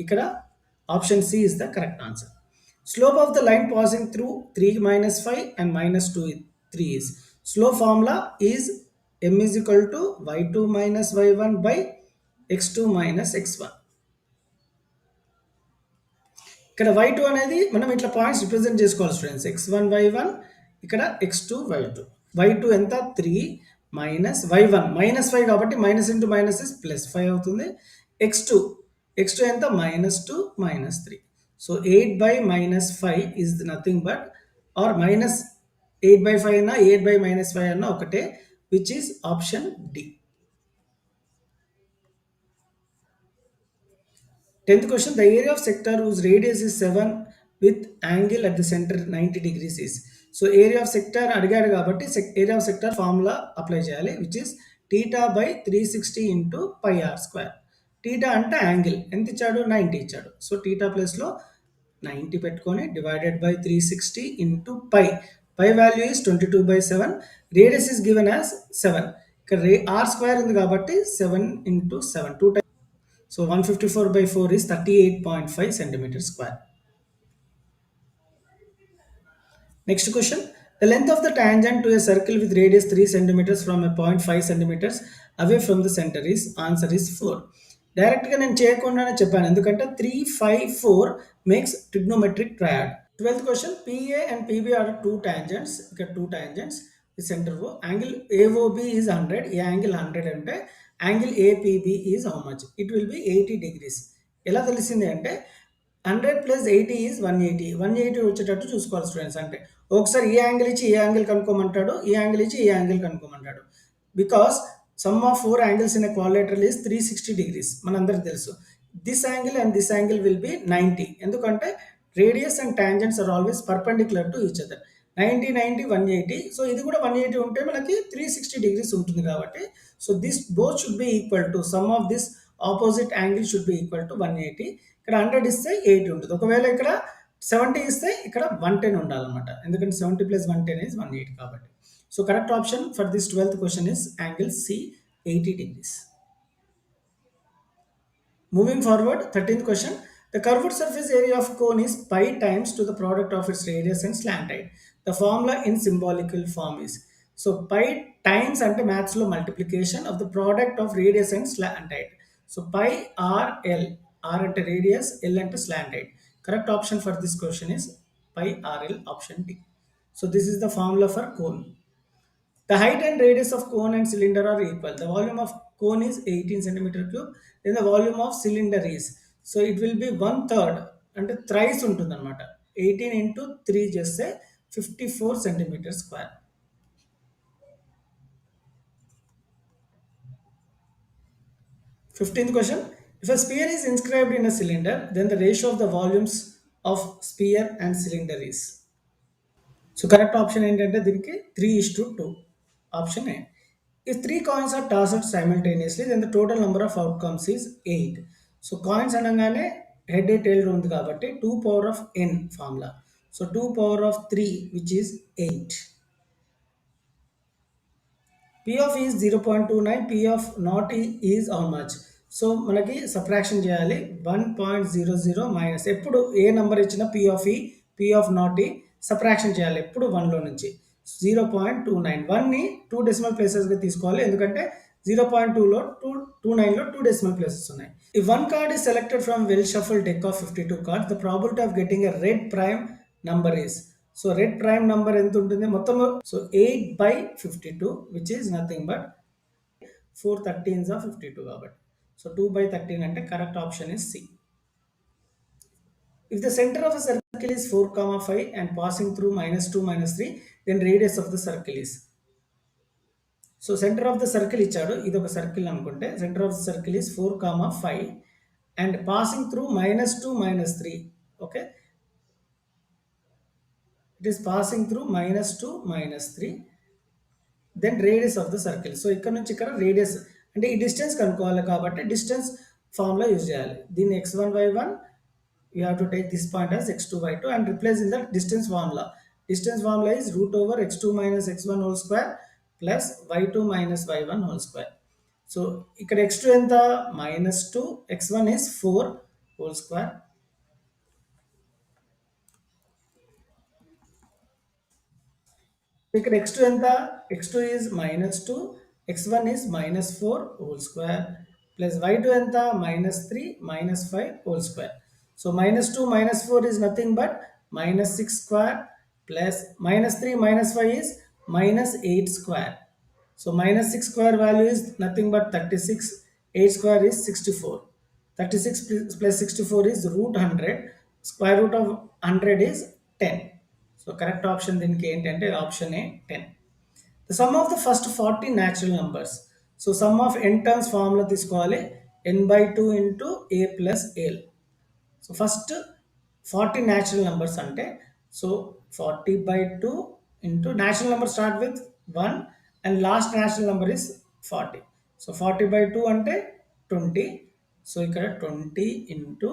ఇక్కడ option C is the correct answer. Slope of the line passing through 3 minus 5 and minus 2 3 is. Slope formula is m is equal to y2 minus y1 by x2 minus x1. ఇక్కడ y2 అనేది మనం ఇట్లా points represent చేసుకోవాలి students. x1 y1 ఇక్కడ x2 y2. y2 ఎంత 3 minus y1 minus 5 కాబట్టి minus into minus is plus 5 అవుతుంది. x2 ఎంత minus 2 minus 3. So 8 by minus 5 is nothing but r minus 8 by 5 అన్నా 8 by minus 5 అన్నా ఒకటే which is option D. 10th question, the area of sector whose radius is 7 with angle at the center 90 degrees is. So area of sector అడిగాడు కాబట్టి area of sector formula apply చేయాలి which is theta by 360 into pi r square. theta అంటే angle ఎంత ఇచ్చాడు 90 ఇచ్చాడు. సో theta ప్లేస్లో 90 పెట్టుకొని divided by 360 into pi. Pi value is 22 by 7. Radius is given as 7. ఇక్కడ r స్క్వేర్ ఉంది కాబట్టి 7 into 7 2 times. So 154 by 4 is 38.5 centimeters square. Next question. The length of the tangent to a circle with radius 3 centimeters from a point 5 centimeters away from the center is, answer is 4. డైరెక్ట్గా నేను చేయకుండానే చెప్పాను ఎందుకంటే 3 5 4 makes trigonometric triad. 12th question, PA and PB are two tangents. Okay, two tangents. The center O. Angle AOB is 100. A angle 100 అంటే angle APB is how much? It will be 80 degrees. ఎలా తెలిసింది అంటే 100 plus 80 is 180. 180 వచ్చేటట్టు చూసుకోవాలి students. అంటే ఒకసారి ఈ angle ఇచ్చి ఈ యాంగిల్ కనుక్కోమంటాడు, ఈ యాంగిల్ ఇచ్చి ఈ యాంగిల్ కనుక్కోమంటాడు. Because sum of 4 angles in a quadrilateral is 360 degrees. మనందరికి తెలుసు. This angle and this angle will be 90. ఎందుకంటే radius and tangents are always perpendicular to each other. 90 90 180. So ఇది కూడా 180 ఉంటే మనకి 360 degrees ఉంటుంది కాబట్టి so this both should be equal to sum of this opposite angle should be equal to 180. ఇక్కడ 100 ఇస్తే 80 ఉంటుంది. ఒకవేళ ఇక్కడ 70 ఇస్తే ఇక్కడ 110 ఉండాలన్నమాట. ఎందుకంటే 70 plus 110 is 180 కాబట్టి. So correct option for this 12th question is angle C 80 degrees. Moving forward, 13th question. The curved surface area of cone is pi times to the product of its radius and slant height. The formula in symbolical form is. So pi times అంటే maths లో multiplication of the product of radius and slant height. So pi r l. R అంటే radius, L అంటే slant height. Correct option for this question is pi r l, option D. So this is the formula for cone. The height and radius of cone and cylinder are equal. The volume of cone is 18 centimeter cube. Then the volume of cylinder is. So it will be 1/3 అంటే thrice ఉంటుంది అనమాట. 18 into 3 చేస్తే 54 centimeter square. 15th question. If a sphere is inscribed in a cylinder, then the ratio of the volumes of sphere and cylinder is. So correct option ఏంటంటే దీనికి 3:2. Option A. If three coins are tossed simultaneously, then the total number of outcomes is 8. So coins అనగానే head tail ఉంది కాబట్టి 2 power of n formula. So 2 power of 3 which is 8. P of E is 0.29, P of not E is how much? So మనకి subtraction చేయాలి 1.00 minus ఎప్పుడు ఏ number ఇచ్చినా P of E, P of not E subtraction చేయాలి ఎప్పుడు 1లో నుంచి 0.29 1ని 2 decimal ప్లేసెస్గా తీసుకోవాలి ఎందుకంటే 0.2లో 229లో 2 డెసిమల్ ప్లేసెస్ ఉన్నాయి. If one card is selected from well shuffled deck of 52 cards, the probability of getting a red prime number is. So red prime number ఎంత ఉంటుంది మొత్తం. సో 8/52 which is nothing but 4/13 of 52 కాబట్టి. So 2/13 అంటే correct option is C. If the center of a circle is 4, 5 and passing through -2, -3, then radius of the circle is. సో center of the circle ఇచ్చాడు ఇది ఒక సర్కిల్ అనుకుంటే center of the circle is 4, 5 and passing through -2, -3. Okay, it is passing through -2, -3 then radius of the circle. So ఇక్కడ నుంచి ఇక్కడ radius అంటే ఈ డిస్టెన్స్ కనుక్కోవాలి కాబట్టి డిస్టెన్స్ ఫార్ములా యూజ్ చేయాలి. దీన్ని x1y1 you have to take this point as x2y2 and replace in the distance formula. Distance formula is root over x2 minus x1 whole square plus y2 minus y1 whole square. So ఇక్కడ x2 ఎంత -2, x1 is 4 whole square. ఇక్కడ x2 ఎంత x2 is -2, x1 is -4 whole square plus y2 ఎంత -3, -5 whole square. So -2 -4 is nothing but -6 square plus -3 -5 is -8 square. So -6 square value is nothing but 36, 8 square is 64. 36 plus 64 is root 100, square root of 100 is 10. So correct option దీనికి ఏంటంటే option A 10. The sum of the first 40 natural numbers. So sum of n terms formula తీసుకోవాలి n/2 into a plus l. So first 40 natural numbers అంటే so 40/2 into natural number start with 1 and last natural number is 40. So 40/2 అంటే 20. So ఇక్కడ 20 into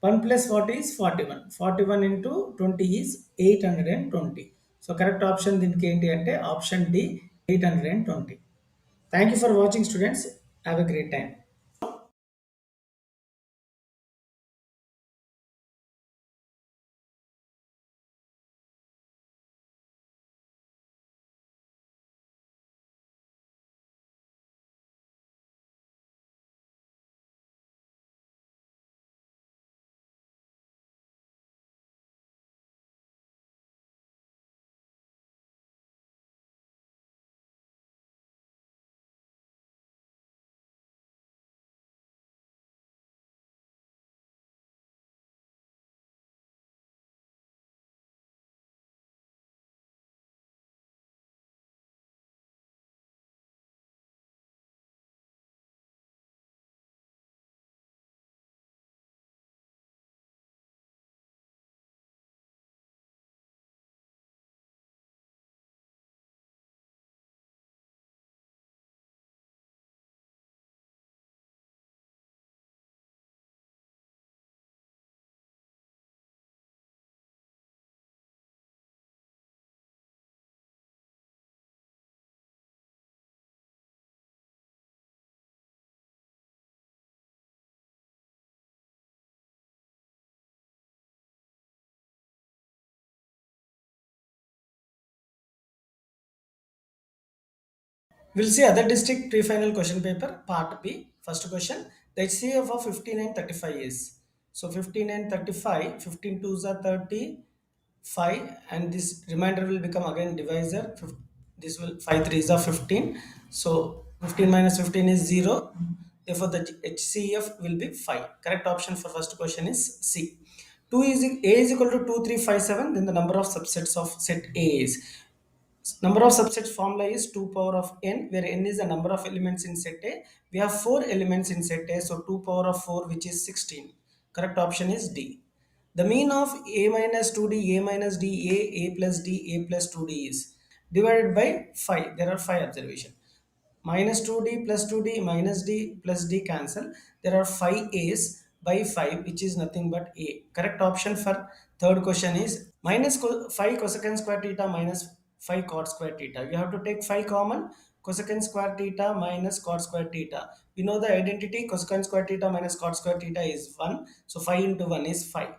1 plus 40 is 41. 41 into 20 is 820. So correct option దీనికి ఏంటి అంటే option D 820. Thank you for watching students. Have a great time. We'll see other district pre-final question paper, part B. First question, the HCF of 15 and 35 is. So 15 and 35, 15 twos are 35 and this remainder will become again divisor. This will 5 threes are 15. So 15 minus 15 is 0. Therefore the HCF will be 5. Correct option for first question is C. 2 is A is equal to 2, 3, 5, 7. Then the number of subsets of set A is. Number of subsets formula is 2 power of n, where n is the number of elements in set A. We have 4 elements in set A, so 2 power of 4, which is 16. Correct option is D. The mean of a minus 2d, a minus d, a plus d, a plus 2d is divided by 5. There are 5 observations. Minus 2d plus 2d minus d plus d cancel. There are 5 a's by 5, which is nothing but a. Correct option for third question is minus 5 cosecant square theta minus 5 cot square theta. You have to take 5 common. Cosecant square theta minus cot square theta, we know the identity. Cosecant square theta minus cot square theta is 1, so 5 into 1 is 5.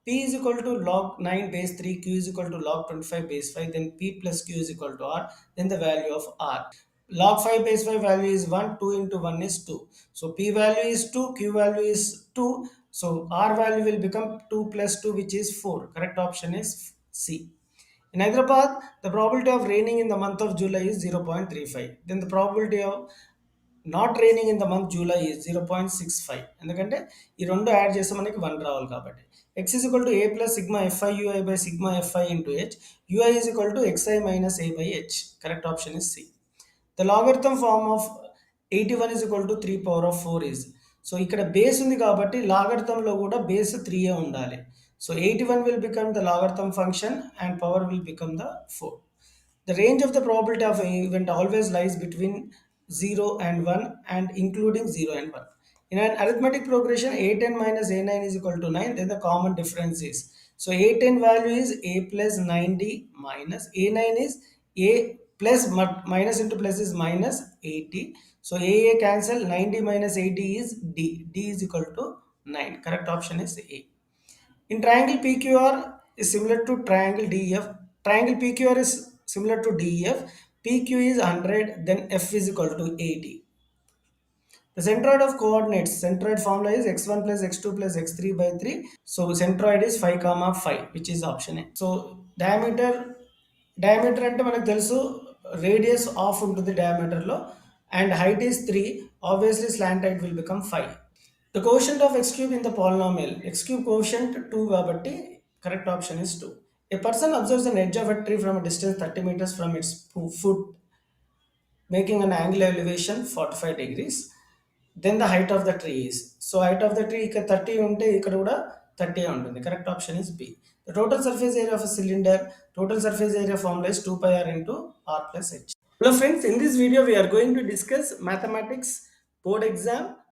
P is equal to log 9 base 3, Q is equal to log 25 base 5, then P plus Q is equal to R, then the value of R. Log 5 base 5 value is 1, 2 into 1 is 2. So P value is 2, Q value is 2. So R value will become 2 plus 2, which is 4. Correct option is C. In Hyderabad, the probability of raining in the month of July is 0.35. Then the probability of not raining in the month July is 0.65. ఎందుకంటే ఈ రెండు add చేస్తే మనకి 1 రావాలి కాబట్టి. X is equal to a plus sigma f i u i by sigma f i into h. U i is equal to x i minus a by h. Correct option is C. The logarithm form of 81 is equal to 3 power of 4 is. So ఇక్కడ base ఉంది కాబట్టి లాగరిథంలో కూడా base 3 ఉండాలి. So 81 will become the logarithm function and power will become the 4. The range of the probability of an event always lies between 0 and 1 and including 0 and 1. In an arithmetic progression, a10 minus a9 is equal to 9, then the common difference is. So a10 value is a plus 9d minus a9 is a plus minus into plus is minus 80. So a cancel, 90 minus 80 is d. D is equal to 9. Correct option is A. In triangle PQR is similar to triangle DEF. Triangle PQR is similar to DEF. PQ is 100, then F is equal to 80. The centroid of coordinates, centroid formula is x1 plus x2 plus x3 by 3. So centroid is 5 comma 5, which is option A. So diameter అంటే మనకు తెలుసు, radius of ఉంటుంది diameter లో, and height is 3. Obviously slant height will become 5. The quotient of x cube in the polynomial, x cube quotient 2 కాబట్టి correct option is 2. A person observes an edge of a tree from a distance 30 meters from its foot, making an angular elevation 45 degrees. Then the height of the tree is. So height of the tree ఇక్కడ 30 ఉంటే ఇక్కడ కూడా 30 ఉంటుంది. Correct option is B. The total surface area of a cylinder, total surface area formula is 2 pi r into r plus h. Hello friends, in this video we are going to discuss mathematics board exam